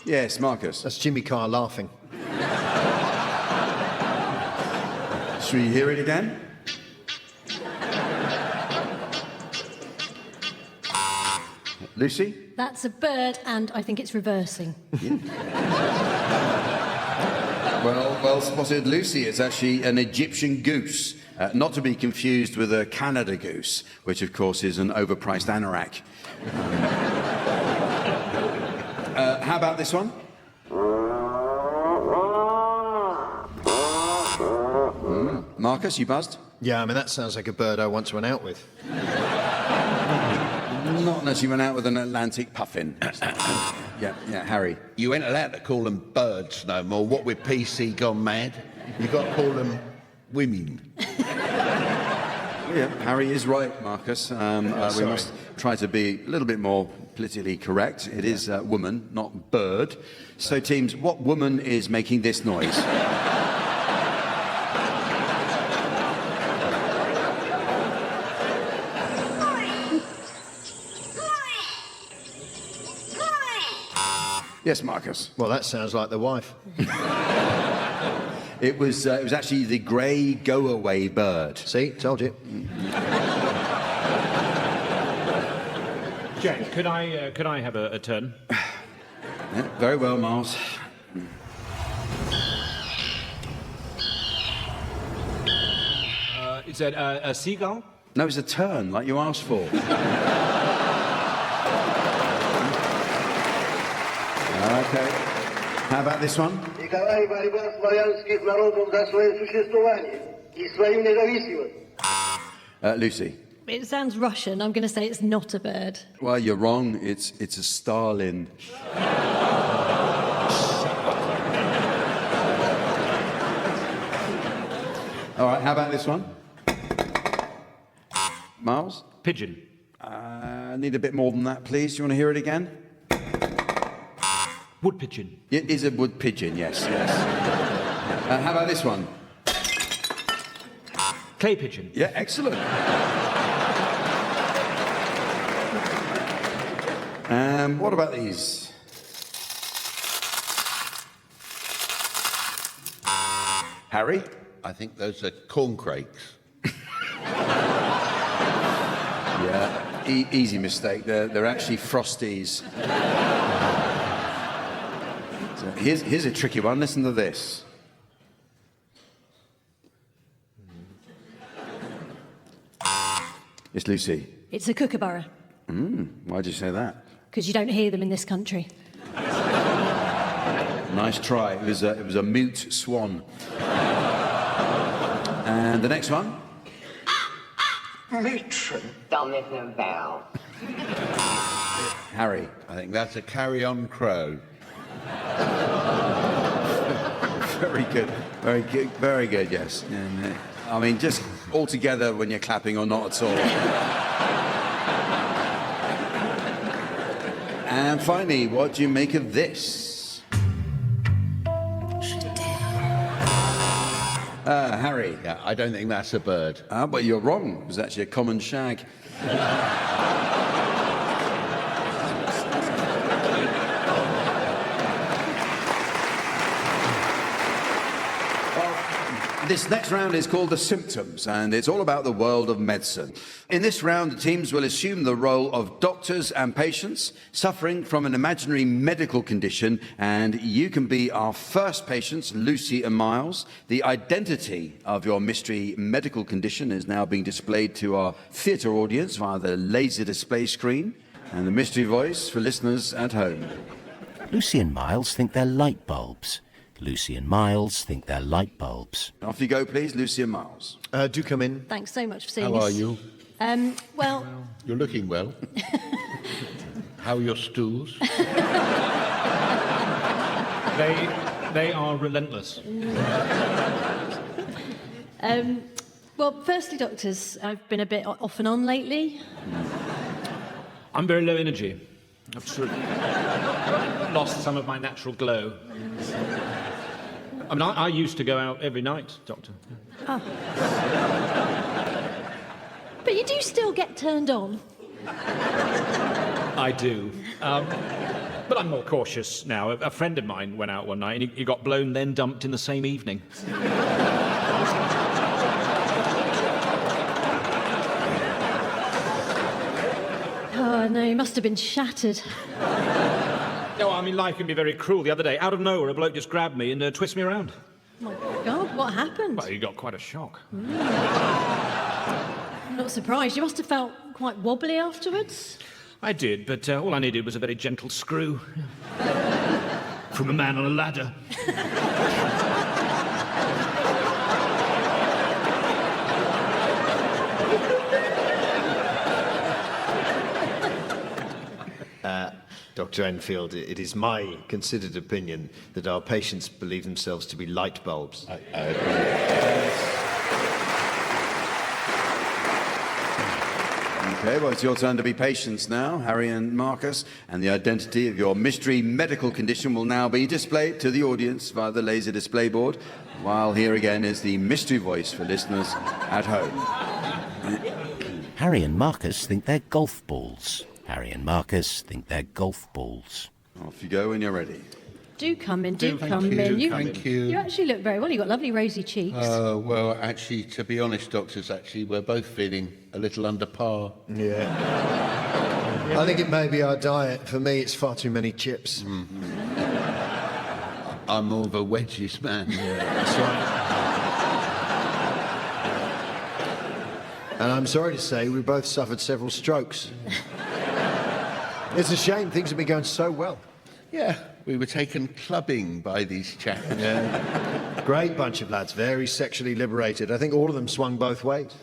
Yes, Marcus. That's Jimmy Carr laughing. Should we hear it again? Lucy? That's a bird, and I think it's reversing. Well spotted, Lucy. It's actually an Egyptian goose, not to be confused with a Canada goose, which of course is an overpriced anorak. How about this one? Marcus, you buzzed? Yeah, I mean, that sounds like a bird I once went out with. Not unless you went out with an Atlantic puffin. Yeah, Harry. You ain't allowed to call them birds no more. What with PC gone mad? You got to call them women. Yeah, Harry is right, Marcus. We must try to be a little bit more politically correct. It is woman, not bird. So, teams, what woman is making this noise? Yes, Marcus. Well, that sounds like the wife. It was actually the grey go-away bird. See, told you. Jack, could I have a turn? Yeah, very well, Miles. Is that a seagull? No, it's a turn, like you asked for. Okay. How about this one? Lucy. It sounds Russian. I'm going to say it's not a bird. Well, you're wrong. It's a starling. All right, how about this one? Miles? Pigeon. I need a bit more than that, please. Do you want to hear it again? Wood pigeon. It is a wood pigeon, yes. How about this one? Clay pigeon. Yeah, excellent. What about these? Harry? I think those are corncrakes. Yeah, easy mistake. They're actually Frosties. So here's a tricky one. Listen to this. Yes, Lucy. It's a kookaburra. Why'd you say that? Because you don't hear them in this country. Nice try. It was a mute swan. And the next one. Harry. I think that's a carry-on crow. Very good. Very good. Very good, yes. And, I mean, just all together when you're clapping or not at all. And finally, what do you make of this? Harry. Yeah, I don't think that's a bird. But you're wrong. It was actually a common shag. This next round is called The Symptoms, and it's all about the world of medicine. In this round, the teams will assume the role of doctors and patients suffering from an imaginary medical condition, and you can be our first patients, Lucy and Miles. The identity of your mystery medical condition is now being displayed to our theatre audience via the laser display screen, and the mystery voice for listeners at home. Lucy and Miles think they're light bulbs. Lucy and Miles think they're light bulbs. Off you go, please, Lucy and Miles. Do come in. Thanks so much for seeing us. How are you? Well... You're looking well. How are your stools? They are relentless. Well, firstly, doctors, I've been a bit off and on lately. I'm very low energy. I've sort of lost some of my natural glow. I mean, I used to go out every night, Doctor. Oh. But you do still get turned on. I do. But I'm more cautious now. A friend of mine went out one night and he got blown, then dumped in the same evening. God, no, he must have been shattered. No, I mean, life can be very cruel. The other day, out of nowhere, a bloke just grabbed me and twisted me around. Oh, my God, what happened? Well, he got quite a shock. I'm not surprised. You must have felt quite wobbly afterwards. I did, but all I needed was a very gentle screw. From a man on a ladder. Dr. Enfield, it is my considered opinion that our patients believe themselves to be light bulbs. Okay, well, it's your turn to be patients now, Harry and Marcus, and the identity of your mystery medical condition will now be displayed to the audience via the laser display board, while here again is the mystery voice for listeners at home. Harry and Marcus think they're golf balls. Harry and Marcus think they're golf balls. Off you go when you're ready. Do come in, do Thank come you, in. thank you. You actually look very well. You've got lovely rosy cheeks. Well, actually, to be honest, doctors, actually, we're both feeling a little under par. Yeah. I think it may be our diet. For me, it's far too many chips. I'm more of a wedges man. Yeah, that's right. And I'm sorry to say, we both suffered several strokes. It's a shame, things have been going so well. Yeah, we were taken clubbing by these chaps. Yeah. Great bunch of lads, very sexually liberated. I think all of them swung both ways.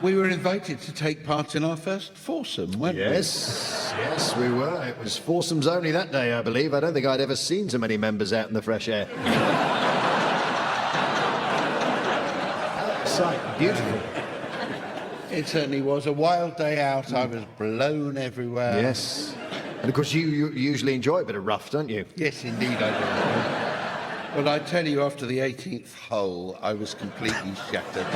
We were invited to take part in our first foursome, weren't we? Yes, we were. It was foursomes only that day, I believe. I don't think I'd ever seen so many members out in the fresh air. Sight, beautiful. It certainly was a wild day out. I was blown everywhere. Yes. And of course, you usually enjoy a bit of rough, don't you? Yes, indeed I do. Well, I tell you, after the 18th hole, I was completely shattered.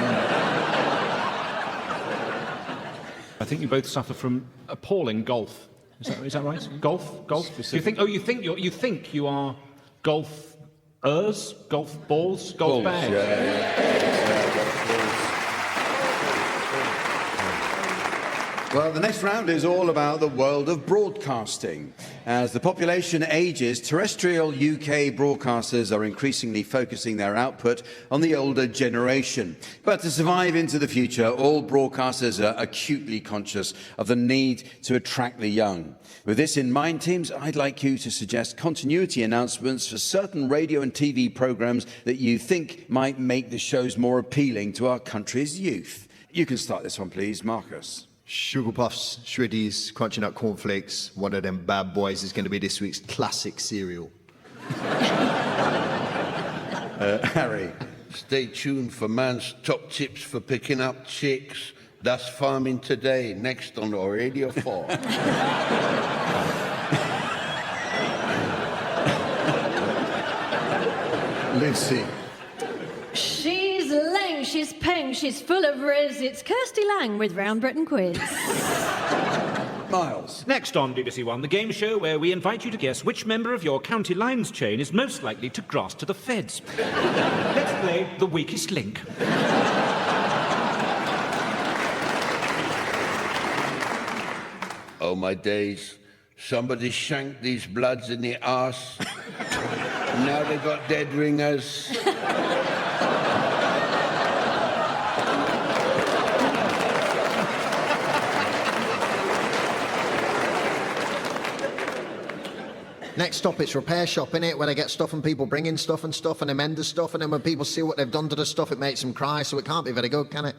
I think you both suffer from appalling golf. Is that right? Golf? You think you are golfers, golf balls, golf bags. Well, the next round is all about the world of broadcasting. As the population ages, terrestrial UK broadcasters are increasingly focusing their output on the older generation. But to survive into the future, all broadcasters are acutely conscious of the need to attract the young. With this in mind, teams, I'd like you to suggest continuity announcements for certain radio and TV programmes that you think might make the shows more appealing to our country's youth. You can start this one, please, Marcus. Sugar Puffs, Shreddies, Crunchy Nut Cornflakes. One of them bad boys is going to be this week's classic cereal. Harry. Stay tuned for man's top tips for picking up chicks. That's Farming Today, next on Radio 4. Lucy. She's lame, she's peng, she's full of riz. It's Kirsty Lang with Round Britain Quiz. Miles. Next on BBC One, the game show where we invite you to guess which member of your county lines chain is most likely to grass to the feds. Let's play The Weakest Link. Oh, my days. Somebody shanked these bloods in the arse. Now they got dead ringers. Next stop, it's repair shop, innit? Where they get stuff and people bring in stuff and they mend the stuff, and then when people see what they've done to the stuff, it makes them cry, so it can't be very good, can it?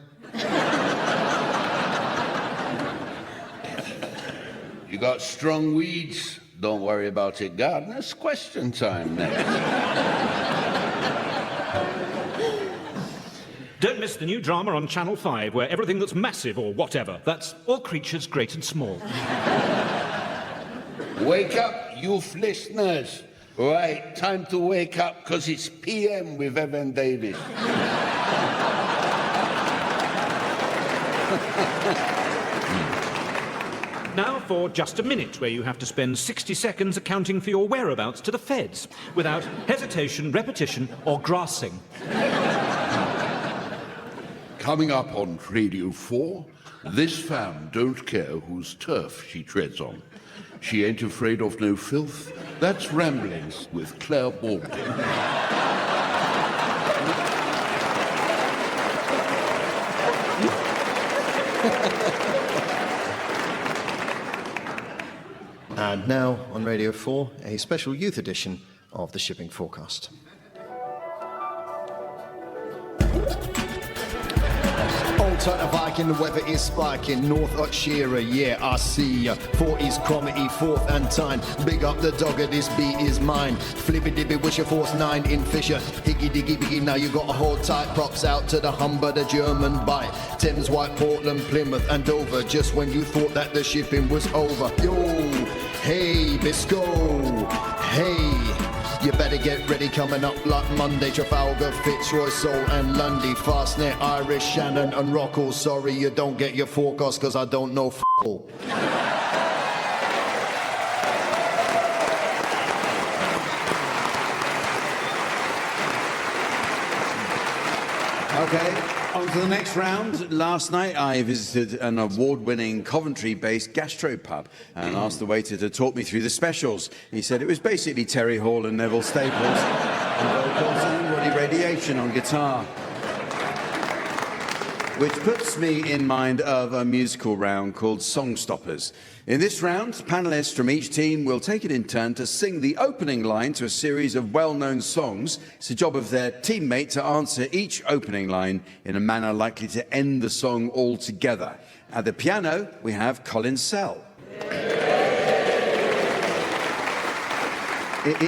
You got strong weeds? Don't worry about it, gardeners. Question time next. Don't miss the new drama on Channel 5, where everything that's massive or whatever, that's all creatures great and small. Wake up, youth listeners. Right, time to wake up, because it's PM with Evan Davis. Now for Just a Minute, where you have to spend 60 seconds accounting for your whereabouts to the feds, without hesitation, repetition, or grassing. Coming up on Radio 4, this fam don't care whose turf she treads on. She ain't afraid of no filth. That's Ramblings with Claire Baldwin. And now on Radio 4, a special youth edition of the Shipping Forecast. Turn of Viking, the weather is spiking. North Shearer, yeah, I see ya. 40s, Cromitty, 4th and time. Big up the dogger, this beat is mine. Flippy dippy, wish your force 9 in Fisher. Higgy diggy biggy, now you gotta hold tight. Props out to the Humber, the German bite. Thames, White, Portland, Plymouth and Dover. Just when you thought that the shipping was over. Yo, hey, Biscoe, hey. You better get ready, coming up like Monday. Trafalgar, Fitzroy, Seoul and Lundy. Fastnet, Irish, Shannon and Rockall. Sorry you don't get your forecast cause I don't know f***all. Okay, on to the next round. Last night I visited an award-winning Coventry-based gastropub and asked the waiter to talk me through the specials. He said it was basically Terry Hall and Neville Staples and vocals and Roddy Radiation on guitar. Which puts me in mind of a musical round called Song Stoppers. In this round, panellists from each team will take it in turn to sing the opening line to a series of well-known songs. It's the job of their teammate to answer each opening line in a manner likely to end the song altogether. At the piano, we have Colin Sell.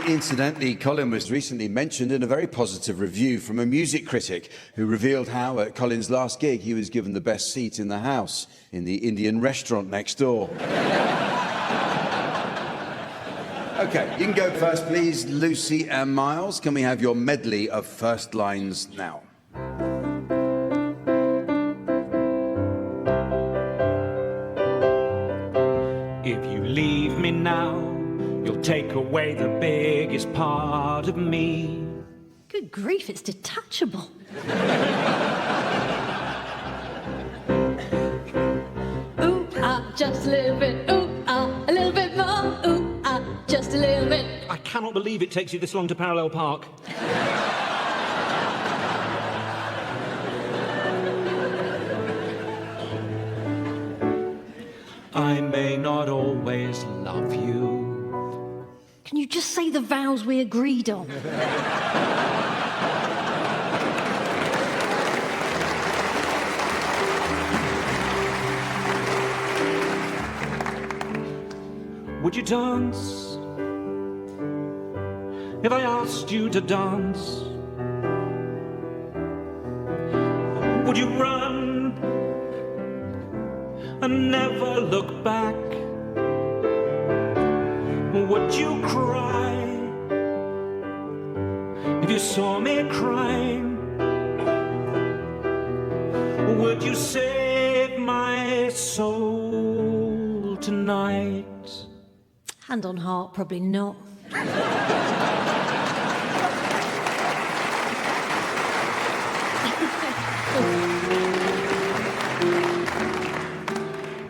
Incidentally, Colin was recently mentioned in a very positive review from a music critic who revealed how at Colin's last gig he was given the best seat in the house in the Indian restaurant next door. Okay, you can go first, please, Lucy and Miles. Can we have your medley of first lines now? If you leave me now, you'll take away the biggest part of me. Good grief, it's detachable. Ooh, ah, just a little bit. Ooh, ah, a little bit more. Ooh, ah, just a little bit. I cannot believe it takes you this long to parallel park. I may not always love you. Can you just say the vows we agreed on? Would you dance if I asked you to dance? Would you run and never look back? Would you cry if you saw me crying? Would you save my soul tonight? Hand on heart, probably not.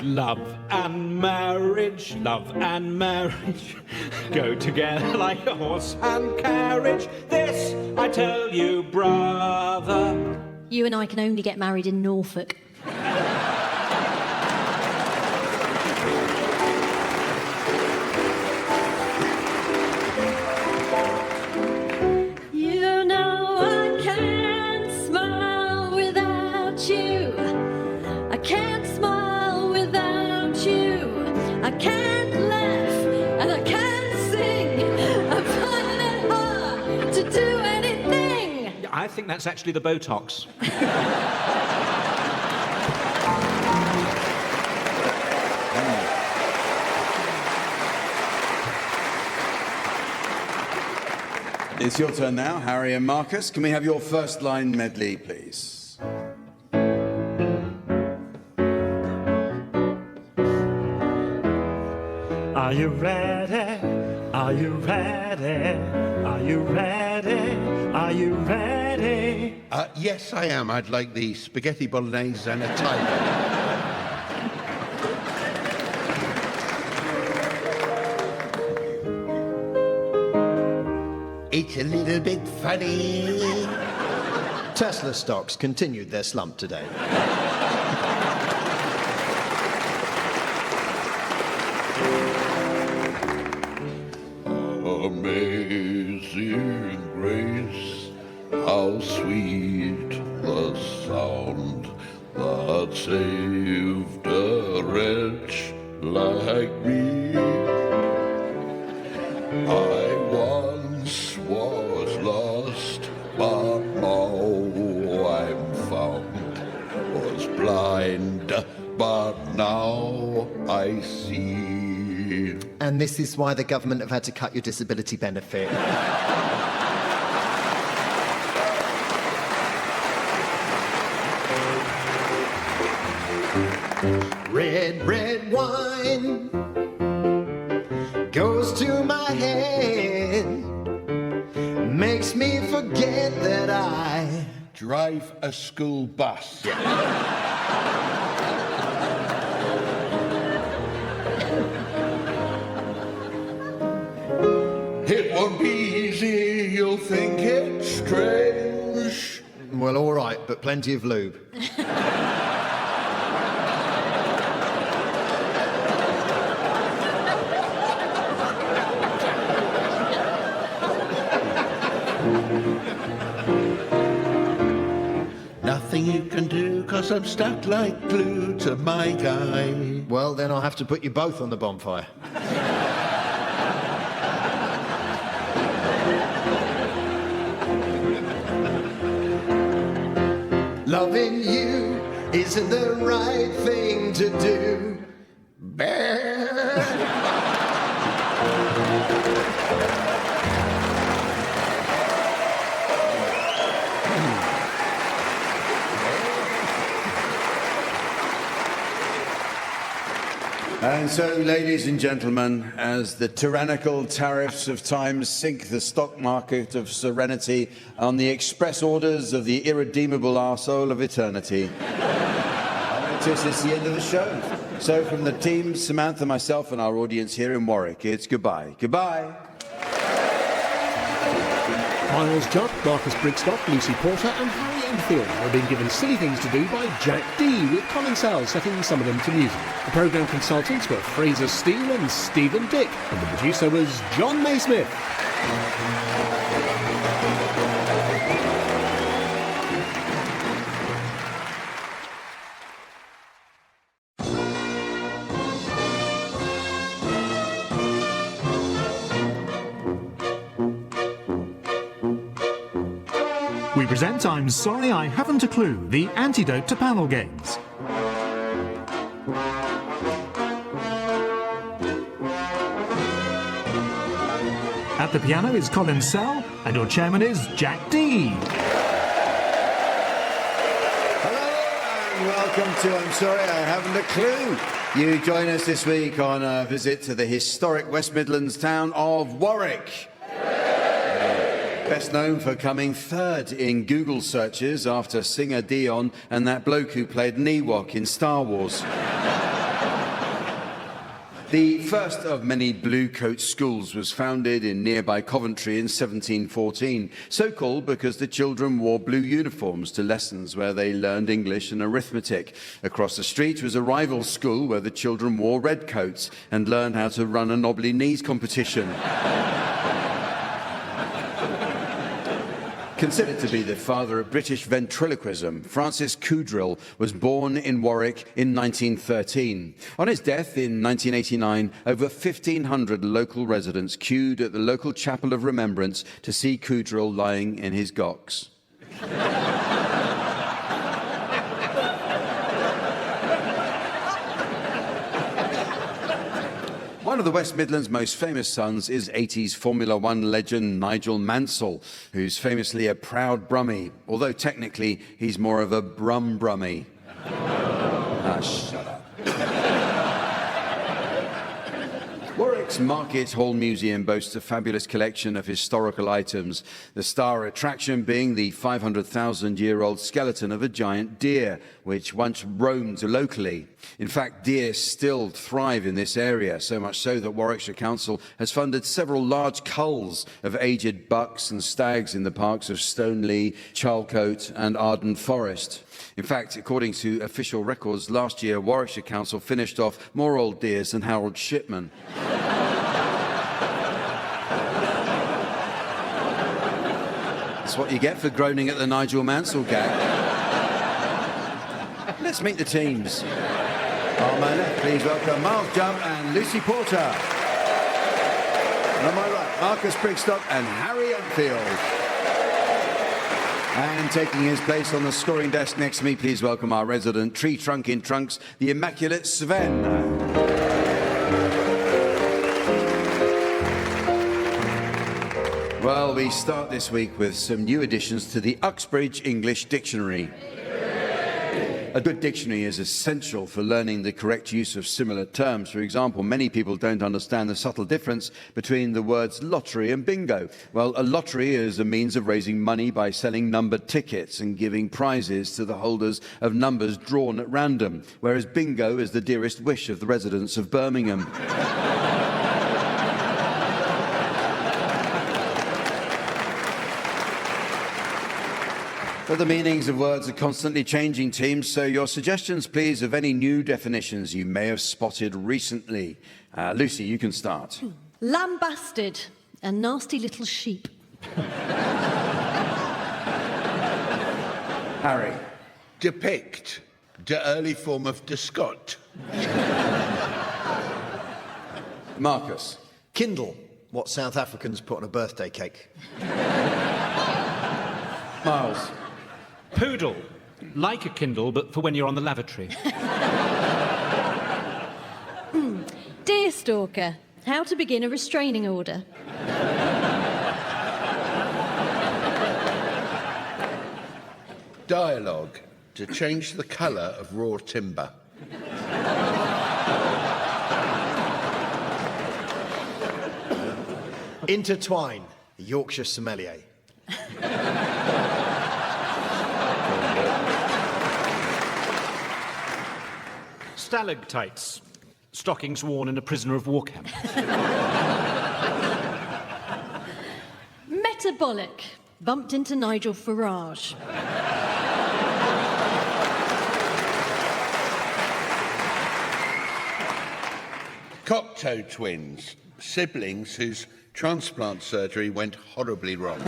Love and marriage go together like a horse and carriage. This I tell you, brother. You and I can only get married in Norfolk. You know I can't smile without you. I can't smile without you. I can't laugh and I can't sing. I'm finding it hard to do anything. I think that's actually the Botox. It's your turn now, Harry and Marcus. Can we have your first line medley, please? Are you ready? Are you ready? Are you ready? Are you ready? ready? Yes, I am. I'd like the spaghetti bolognese and a tiger. It's a little bit funny. Tesla stocks continued their slump today. Amazing grace, how sweet the sound that saved a wretch like me. I once was lost, but now I'm found. Was blind, but now I see. And this is why the government have had to cut your disability benefit. Red, red wine goes to my head, makes me forget that I drive a school bus. It won't be easy, you'll think it's strange. Well, all right, but plenty of lube. Nothing you can do, 'cause I'm stuck like glue to my guy. Well, then I'll have to put you both on the bonfire. Loving you isn't the right thing to do. And so, ladies and gentlemen, as the tyrannical tariffs of time sink the stock market of serenity on the express orders of the irredeemable arsehole of eternity, it's the end of the show. So from the team, Samantha, myself and our audience here in Warwick, it's goodbye. Goodbye. Miles Jupp, Marcus Brigstock, Lucy Porter and Harry Enfield have been given silly things to do by Jack Dee, with Colin Sell setting some of them to music. The programme consultants were Fraser Steele and Stephen Dick, and the producer was John Naismith. We present I'm Sorry I Haven't a Clue, the antidote to panel games. At the piano is Colin Sell, and your chairman is Jack Dee. Hello and welcome to I'm Sorry I Haven't a Clue. You join us this week on a visit to the historic West Midlands town of Warwick. Best known for coming third in Google searches after singer Dion and that bloke who played an Ewok in Star Wars. The first of many blue coat schools was founded in nearby Coventry in 1714, so called because the children wore blue uniforms to lessons where they learned English and arithmetic. Across the street was a rival school where the children wore red coats and learned how to run a knobbly knees competition. Considered to be the father of British ventriloquism, Francis Coudrill was born in Warwick in 1913. On his death in 1989, over 1,500 local residents queued at the local Chapel of Remembrance to see Coudrill lying in his gocks. One of the West Midlands' most famous sons is 80s Formula One legend Nigel Mansell, who's famously a proud Brummie, although technically he's more of a Brummie. Shut up. Warwick Warwick's Market Hall Museum boasts a fabulous collection of historical items, the star attraction being the 500,000-year-old skeleton of a giant deer, which once roamed locally. In fact, deer still thrive in this area, so much so that Warwickshire Council has funded several large culls of aged bucks and stags in the parks of Stoneleigh, Charlecote and Arden Forest. In fact, according to official records, last year Warwickshire Council finished off more old deers than Harold Shipman. That's what you get for groaning at the Nigel Mansell gag. Let's meet the teams. On my left, please welcome Miles Jupp and Lucy Porter. And on my right, Marcus Brigstock and Harry Enfield. And taking his place on the scoring desk next to me, please welcome our resident tree trunk in trunks, the immaculate Sven. Well, we start this week with some new additions to the Uxbridge English Dictionary. A good dictionary is essential for learning the correct use of similar terms. For example, many people don't understand the subtle difference between the words lottery and bingo. Well, a lottery is a means of raising money by selling numbered tickets and giving prizes to the holders of numbers drawn at random, whereas bingo is the dearest wish of the residents of Birmingham. But the meanings of words are constantly changing, teams, so your suggestions, please, of any new definitions you may have spotted recently. Lucy, you can start. Lambasted, a nasty little sheep. Harry. Depict, the early form of descot. Marcus. Kindle, what South Africans put on a birthday cake. Miles. Poodle, like a Kindle, but for when you're on the lavatory. Deerstalker, how to begin a restraining order. Dialogue, to change the colour of raw timber. Intertwine, a Yorkshire sommelier. Stalactites, stockings worn in a prisoner of war camp. Metabolic, bumped into Nigel Farage. Cocteau twins, siblings whose transplant surgery went horribly wrong.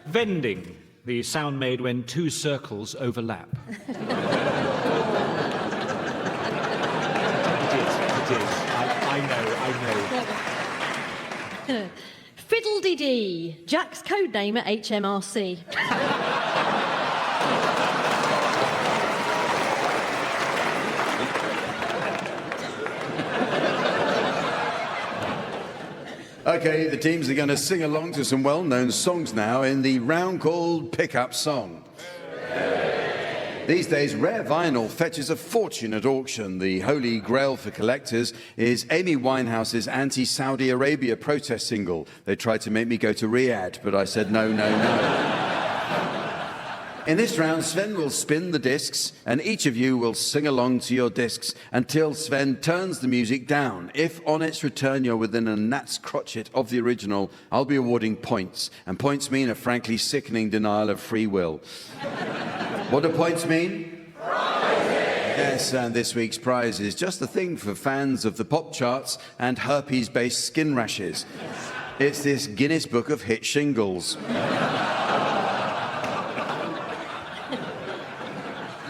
Vending, the sound made when two circles overlap. It is. I know. Fiddle-dee-dee, Jack's code name at HMRC. OK, the teams are going to sing along to some well-known songs now in the round called Pick-Up Song. These days, rare vinyl fetches a fortune at auction. The holy grail for collectors is Amy Winehouse's anti-Saudi Arabia protest single. They tried to make me go to Riyadh, but I said no, no, no. In this round, Sven will spin the discs, and each of you will sing along to your discs until Sven turns the music down. If on its return you're within a gnat's crotchet of the original, I'll be awarding points, and points mean a frankly sickening denial of free will. What do points mean? Prizes! Yes, and this week's prize is just the thing for fans of the pop charts and herpes-based skin rashes. It's this Guinness Book of Hit shingles.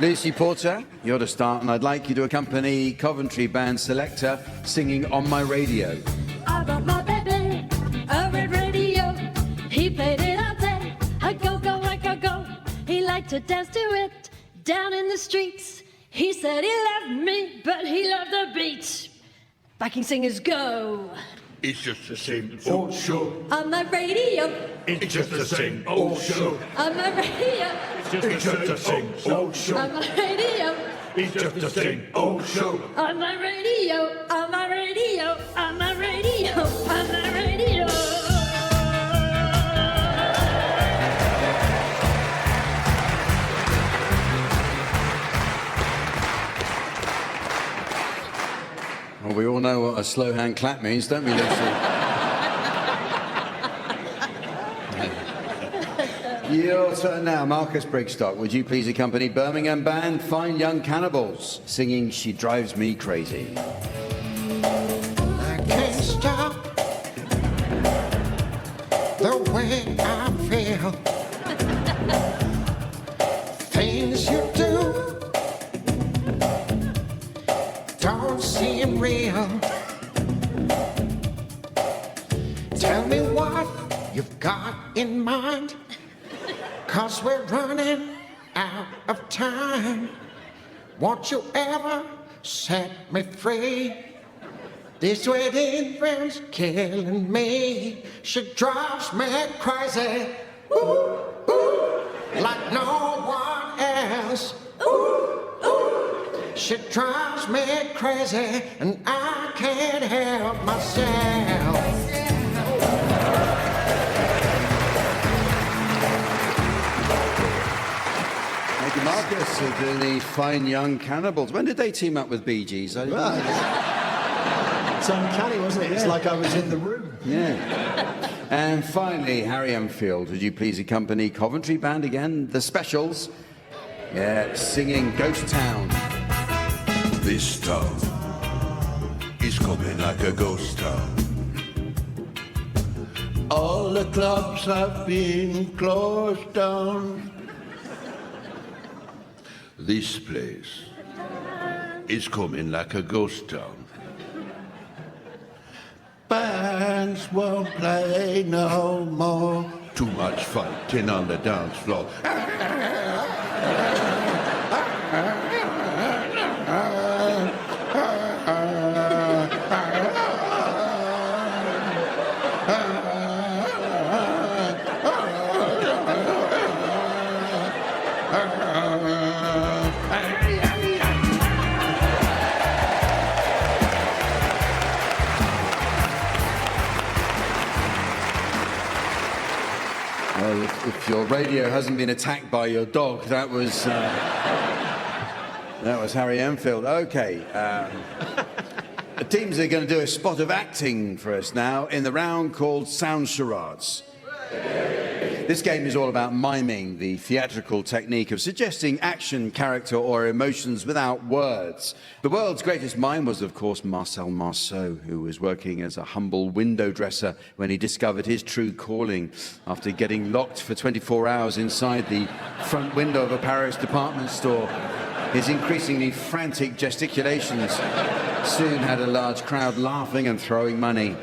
Lucy Porter, you're to start, and I'd like you to accompany Coventry band Selector singing On My Radio. I got my baby, a red radio. He played it all day. I go, go, I go, go. He liked to dance to it down in the streets. He said he loved me, but he loved the beat. Backing singers go. It's just the same old show. On my radio. It's just the same old show. On my radio. It's just the same old show. On my radio. It's just the same old show. On my radio. On my radio. On my radio. On my radio. Well, we all know what a slow hand clap means, don't we, Lucy? Your turn now, Marcus Brigstock. Would you please accompany Birmingham band Fine Young Cannibals, singing She Drives Me Crazy? I can't stop the way I feel. Things you do don't seem real. Tell me what you've got in mind, 'cause we're running out of time. Won't you ever set me free? This wedding ring's killing me. She drives me crazy, ooh, ooh, like no one else. Ooh, ooh. She drives me crazy, and I can't help myself. Thank you, Marcus, for doing the Fine Young Cannibals. When did they team up with Bee Gees? It's uncanny, wasn't it? It's like I was in the room. Yeah. And finally, Harry Enfield, would you please accompany Coventry Band again, the Specials? Yeah, singing Ghost Town. This town is coming like a ghost town. All the clubs have been closed down. This place is coming like a ghost town. Bands won't play no more. Too much fighting on the dance floor. If your radio hasn't been attacked by your dog, that was Harry Enfield. Okay. The teams are going to do a spot of acting for us now in the round called Sound Charades. This game is all about miming, the theatrical technique of suggesting action, character or emotions without words. The world's greatest mime was, of course, Marcel Marceau, who was working as a humble window dresser when he discovered his true calling. After getting locked for 24 hours inside the front window of a Paris department store, his increasingly frantic gesticulations soon had a large crowd laughing and throwing money.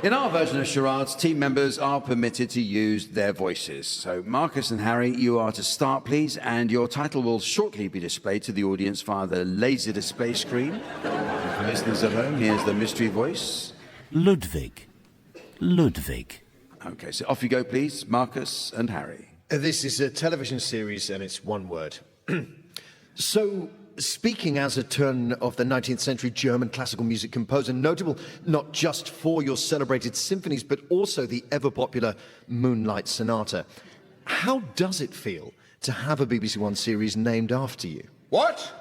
In our version of charades, team members are permitted to use their voices. So, Marcus and Harry, you are to start, please, and your title will shortly be displayed to the audience via the laser display screen. For listeners at home, here's the mystery voice. Ludwig. Ludwig. Okay, so off you go, please, Marcus and Harry. This is a television series, and it's one word. So, speaking as a turn of the 19th century German classical music composer, notable not just for your celebrated symphonies, but also the ever-popular Moonlight Sonata, how does it feel to have a BBC One series named after you? What?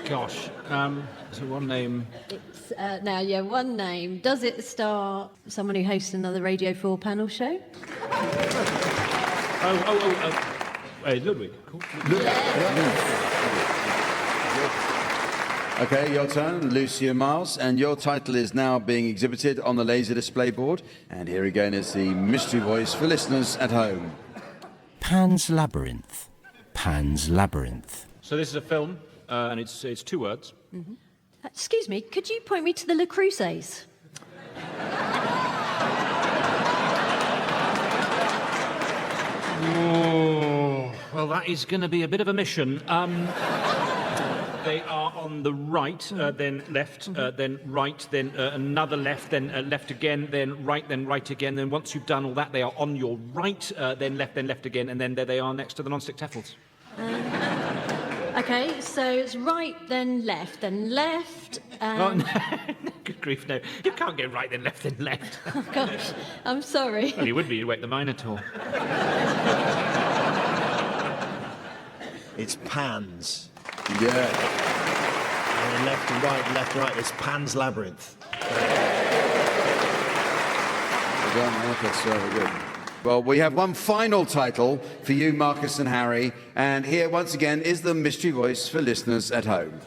Gosh. So one name. It's now, one name. Does it star someone who hosts another Radio 4 panel show? Ludwig. Cool. Okay, your turn, Lucy and Miles, and your title is now being exhibited on the laser display board. And here again is the mystery voice for listeners at home. Pan's Labyrinth. Pan's Labyrinth. So this is a film, and it's two words. Excuse me, could you point me to the Le Creuset? Oh, well, that is going to be a bit of a mission. They are on the right, then left, then right, then another left, then left again, then right again. Then once you've done all that, they are on your right, then left again, and then there they are next to the non-stick tefls. OK, so it's right, then left, Oh, no. Good grief, no. You can't get right, then left. Oh, gosh, I'm sorry. Well, you would be, you'd wake the Minotaur. It's Pan's. Yeah. And left and right. It's Pan's Labyrinth. Well done, Marcus. Very good. Well, we have one final title for you, Marcus and Harry, and here once again is the mystery voice for listeners at home.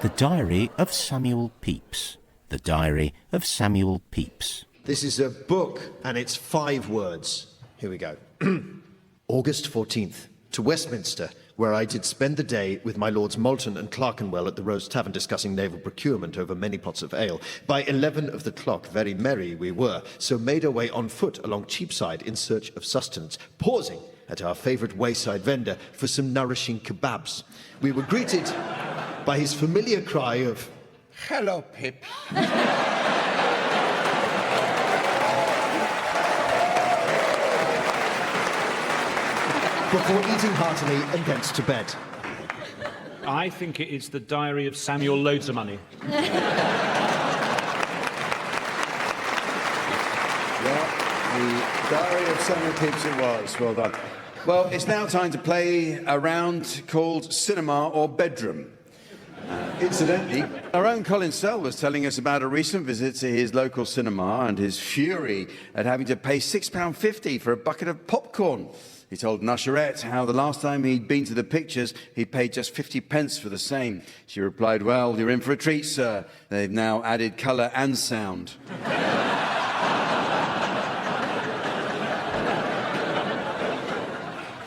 The Diary of Samuel Pepys. The Diary of Samuel Pepys. This is a book, and it's 5 words. Here we go. August 14th, to Westminster, where I did spend the day with my lords Moulton and Clerkenwell at the Rose Tavern discussing naval procurement over many pots of ale. By 11 of the clock, very merry we were, so made our way on foot along Cheapside in search of sustenance, pausing at our favourite wayside vendor for some nourishing kebabs. We were greeted by his familiar cry of, "Hello, Pip." before eating heartily and thence to bed. I think it is the Diary of Samuel Loads of Money. Yeah, the Diary of Samuel Pepys it was. Well done. Well, it's now time to play a round called Cinema or Bedroom. Incidentally, our own Colin Sell was telling us about a recent visit to his local cinema and his fury at having to pay £6.50 for a bucket of popcorn. He told an usherette how the last time he'd been to the pictures, he'd paid just 50p for the same. She replied, "Well, you're in for a treat, sir. They've now added colour and sound."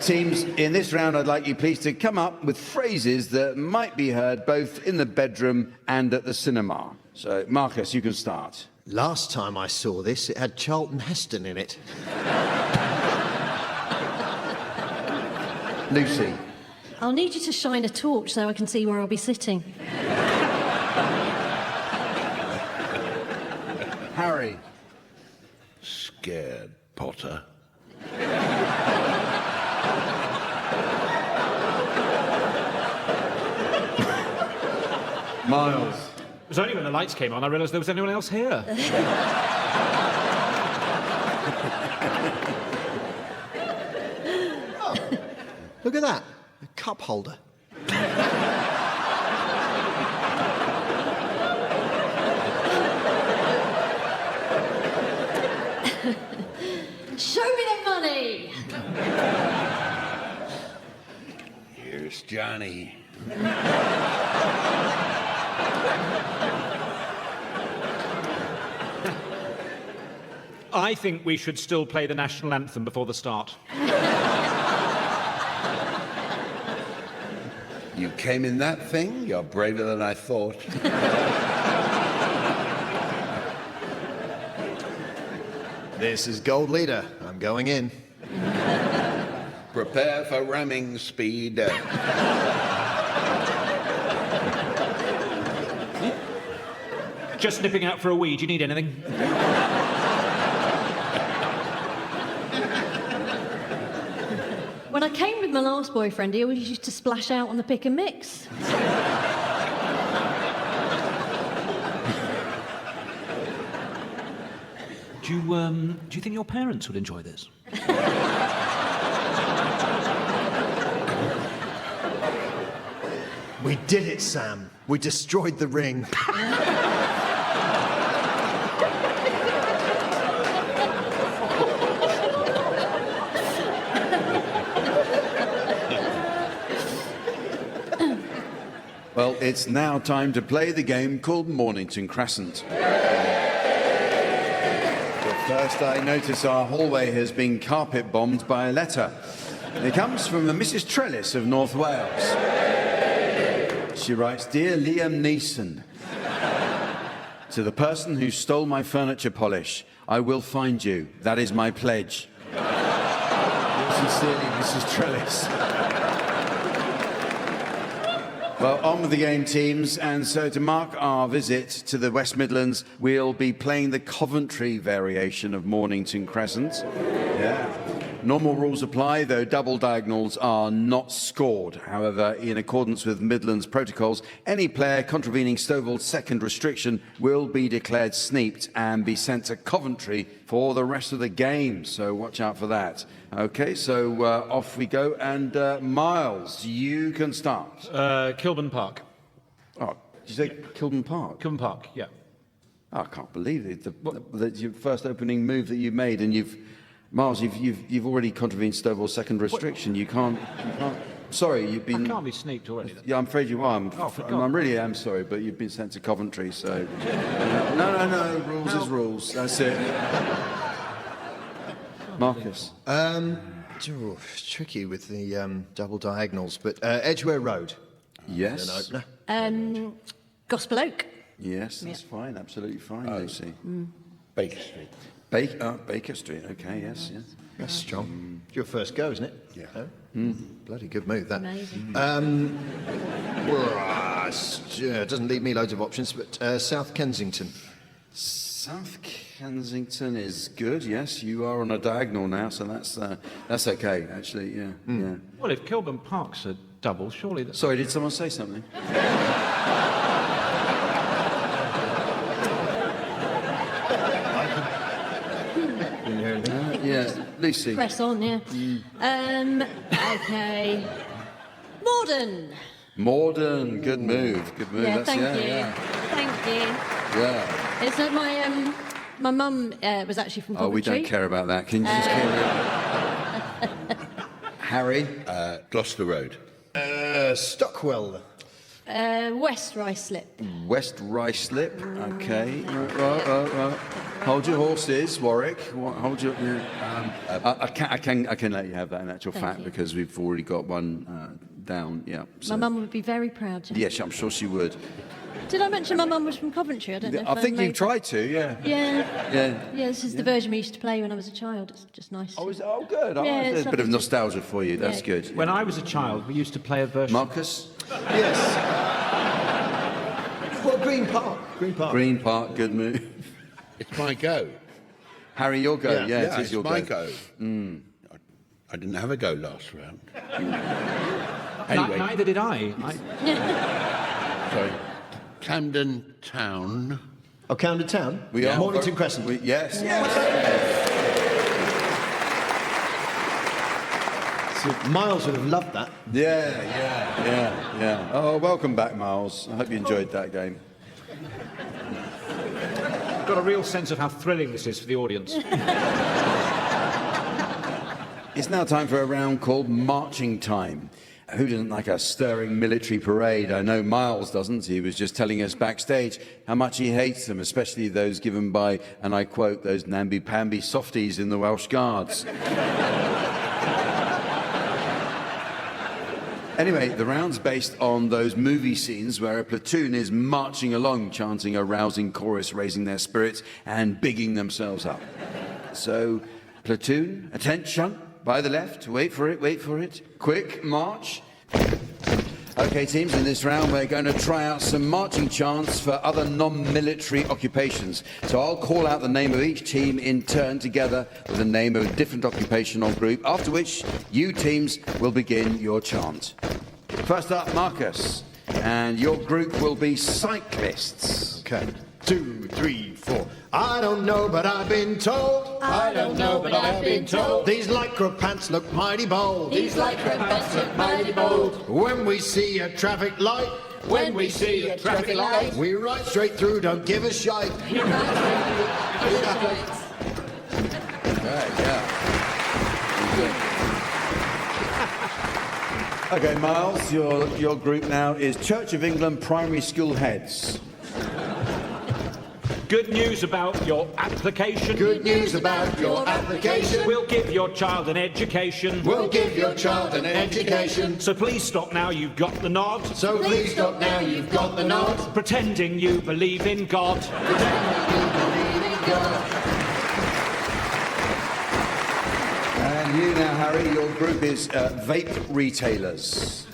Teams, in this round, I'd like you please to come up with phrases that might be heard both in the bedroom and at the cinema. So, Marcus, you can start. Last time I saw this, it had Charlton Heston in it. Lucy. I'll need you to shine a torch so I can see where I'll be sitting. Harry. Scared, Potter. Miles. It was only when the lights came on I realised there was anyone else here. Oh, look at that. A cup holder. Show me the money! Here's Johnny. I think we should still play the national anthem before the start. You came in that thing? You're braver than I thought. This is Gold Leader. I'm going in. Prepare for ramming speed. Just nipping out for a wee. Do you need anything? When I came with my last boyfriend, he always used to splash out on the pick and mix. Do you think your parents would enjoy this? We did it, Sam. We destroyed the ring. Well, it's now time to play the game called Mornington Crescent. First, I notice our hallway has been carpet bombed by a letter. It comes from a Mrs. Trellis of North Wales. She writes, "Dear Liam Neeson, To the person who stole my furniture polish, I will find you. That is my pledge. Sincerely, Mrs. Trellis. Well, on with the game, teams. And so to mark our visit to the West Midlands, we'll be playing the Coventry variation of Mornington Crescent. Yeah. Normal rules apply, though double diagonals are not scored. However, in accordance with Midlands protocols, any player contravening Stovall's second restriction will be declared sneaped and be sent to Coventry for the rest of the game. So watch out for that. OK, so off we go. And Miles, you can start. Kilburn Park. Oh, did you say Kilburn Park? Kilburn Park, yeah. Oh, I can't believe it. Your first opening move that you made, and Miles, you've already contravened Stovall's second restriction. You can't. Sorry, you've been. I can't be sneaked already. Then. Yeah, I'm afraid you are. I really am sorry, but you've been sent to Coventry. So no. Rules is rules. That's it. Marcus. Tricky with the double diagonals, but Edgware Road. Yes. Gospel Oak. Yes, that's fine. Absolutely fine, Lucy. Baker Street. Baker Street. Okay. Yes. That's strong. It's your first go, isn't it? Yeah. Oh? Bloody good move, that. Amazing. It doesn't leave me loads of options, but South Kensington. South Kensington is good. Yes, you are on a diagonal now, so that's okay. Actually, yeah. Yeah. Well, if Kilburn Park's a double, surely. Sorry, did someone say something? Yeah, Lucy. Press on, yeah. Okay. Morden. Good move. Yeah, That's, thank you. Yeah. Thank you. Yeah. It's that my mum was actually from Coventry. Oh, we don't care about that. Can you just carry on? Harry? Gloucester Road. Stockwell. West Ruislip. West Ruislip. Okay. Right. Hold your horses, Warwick. Hold your. I can let you have that in actual fact because we've already got one down. Yeah. So. My mum would be very proud. Jack. Yes, I'm sure she would. Did I mention my mum was from Coventry? I don't know. I think you tried to. Yeah. Yeah. This is the version we used to play when I was a child. It's just nice. Oh, good. Yeah, there's a bit of nostalgia for you. That's good. When I was a child, we used to play a version. Marcus? Yes. Well, Green Park. Green Park, good move. It's my go. Harry, your go. Yeah, it is it's your my go. I didn't have a go last round. Anyway. Neither did I. Sorry. Camden Town. Oh, Camden Town? We are. Mornington Crescent. Yes. So Miles would have loved that. Yeah. Oh, welcome back, Miles. I hope you enjoyed that game. Got a real sense of how thrilling this is for the audience. It's now time for a round called Marching Time. Who doesn't like a stirring military parade? I know Miles doesn't. He was just telling us backstage how much he hates them, especially those given by, and I quote, those namby-pamby softies in the Welsh Guards. Anyway, the round's based on those movie scenes where a platoon is marching along, chanting a rousing chorus, raising their spirits and bigging themselves up. So, platoon, attention, by the left, wait for it, quick, march. OK, teams, in this round we're going to try out some marching chants for other non-military occupations. So I'll call out the name of each team in turn together with the name of a different occupation or group, after which you teams will begin your chant. First up, Marcus, and your group will be cyclists. OK. 2, 3, 4. I don't know, but I've been told. I don't know, but I've been told. These lycra pants look mighty bold. These lycra pants look mighty bold. When we see a traffic light. When we see a traffic light. We ride straight through, don't give a shite. We ride straight through, give a shite. OK, Miles, your group now is Church of England Primary School Heads. Good news about your application. Good news about your application. We'll give your child an education. We'll give your child an education. So please stop now, you've got the nod. So please stop now, you've got the nod. Pretending you believe in God. Pretending you believe in God. And you now, Harry, your group is vape retailers.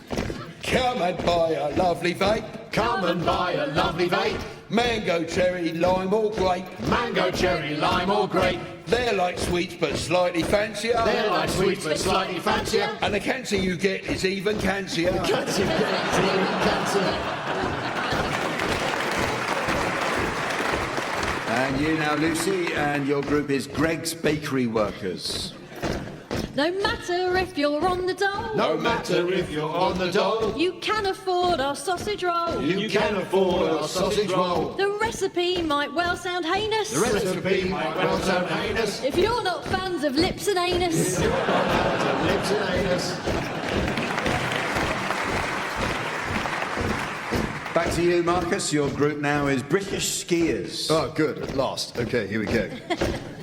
Come and buy a lovely vape. Come and buy a lovely vape. Mango, cherry, lime or grape. Mango, cherry, lime or grape. They're like sweets but slightly fancier. They're like sweets but slightly fancier. And the cancer you get is even cancier. The cancer you get is even cancier. And you now, Lucy, and your group is Greg's Bakery Workers. No matter if you're on the dole. No matter if you're on the dole. You can afford our sausage roll. You can afford our sausage roll. The recipe might well sound heinous. The recipe might well sound heinous. If you're not fans of lips and anus. If you're not fans of lips and anus. Back to you, Marcus. Your group now is British Skiers. Oh, good, at last. Okay, here we go.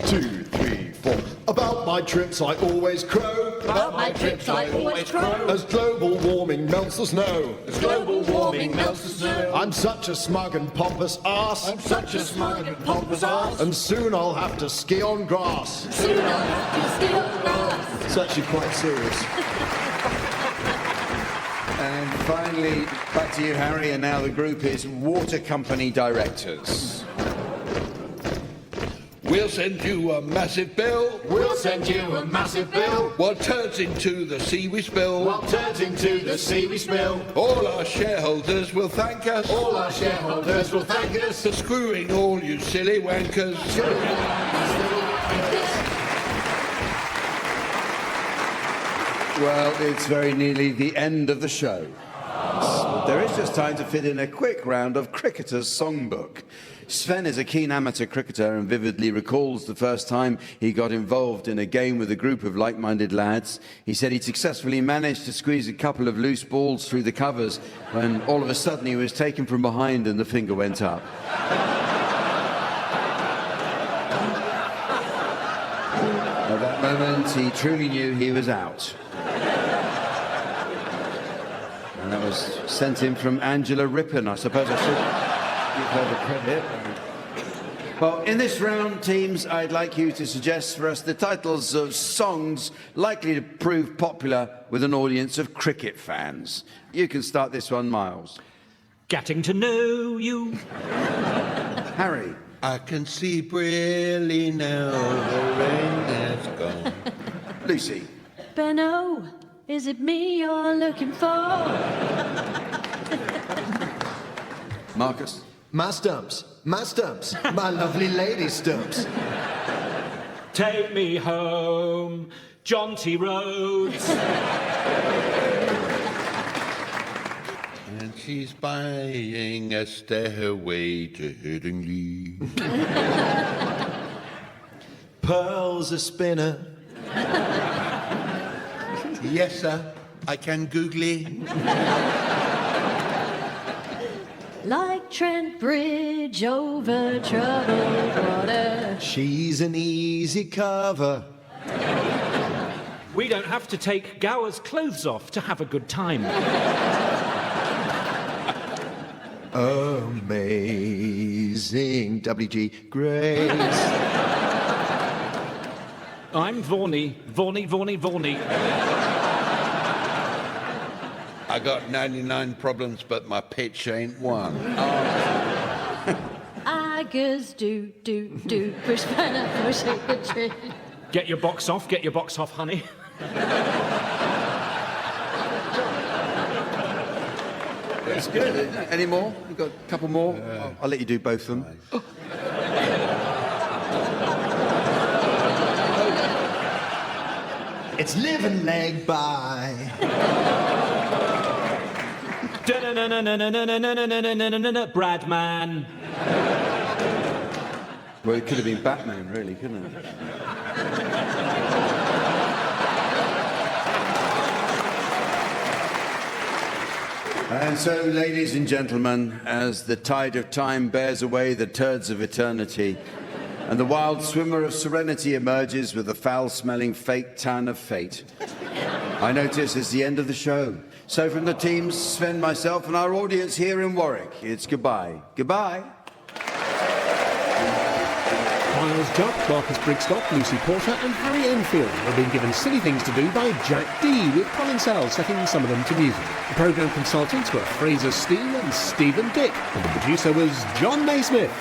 2, 3, 4. About my trips I always crow. About my trips I always crow. As global warming melts the snow. As global warming melts the snow. I'm such a smug and pompous arse. I'm such a smug and pompous arse. And soon I'll have to ski on grass. Soon I'll have to ski on grass. It's actually quite serious. And finally, back to you, Harry, and now the group is Water Company Directors. We'll send you a massive bill. We'll send you a massive bill. What turns into the sea we spill. What turns into the sea we spill. All our shareholders will thank us. All our shareholders will thank us. For screwing all you silly wankers. Well, it's very nearly the end of the show. There is just time to fit in a quick round of Cricketer's Songbook. Sven is a keen amateur cricketer and vividly recalls the first time he got involved in a game with a group of like-minded lads. He said he'd successfully managed to squeeze a couple of loose balls through the covers when all of a sudden he was taken from behind and the finger went up. At that moment, he truly knew he was out. And that was sent in from Angela Rippon. I suppose I should give her the credit. Well, in this round, teams, I'd like you to suggest for us the titles of songs likely to prove popular with an audience of cricket fans. You can start this one, Miles. Getting to know you. Harry. I can see brilliantly now the rain has gone. Lucy. Benno, is it me you're looking for? Marcus. My stumps, my lovely lady stumps. Take me home, jaunty roads. And she's buying a stairway to Headingley. Pearl's a spinner. Yes, sir, I can googly. Like Trent Bridge over troubled water. She's an easy cover. We don't have to take Gower's clothes off to have a good time. Amazing W.G. Grace. I'm Vorney. I got 99 problems, but my pitch ain't one. Aggers do, push banner, push up the tree. Get your box off, honey. That's good, isn't it? Any more? You've got a couple more? I'll let you do both of them. It's live and leg by. Bradman. Well, it could have been Batman, really, couldn't it? And so, ladies and gentlemen, as the tide of time bears away the turds of eternity, and the wild swimmer of serenity emerges with the foul-smelling fake tan of fate, I notice it's the end of the show. So from the teams, Sven, myself, and our audience here in Warwick, it's goodbye. Goodbye. Miles Jupp, Marcus Brigstock, Lucy Porter and Harry Enfield were being given silly things to do by Jack Dee, with Colin Sell setting some of them to music. The programme consultants were Fraser Steele and Stephen Dick, and the producer was John Naismith.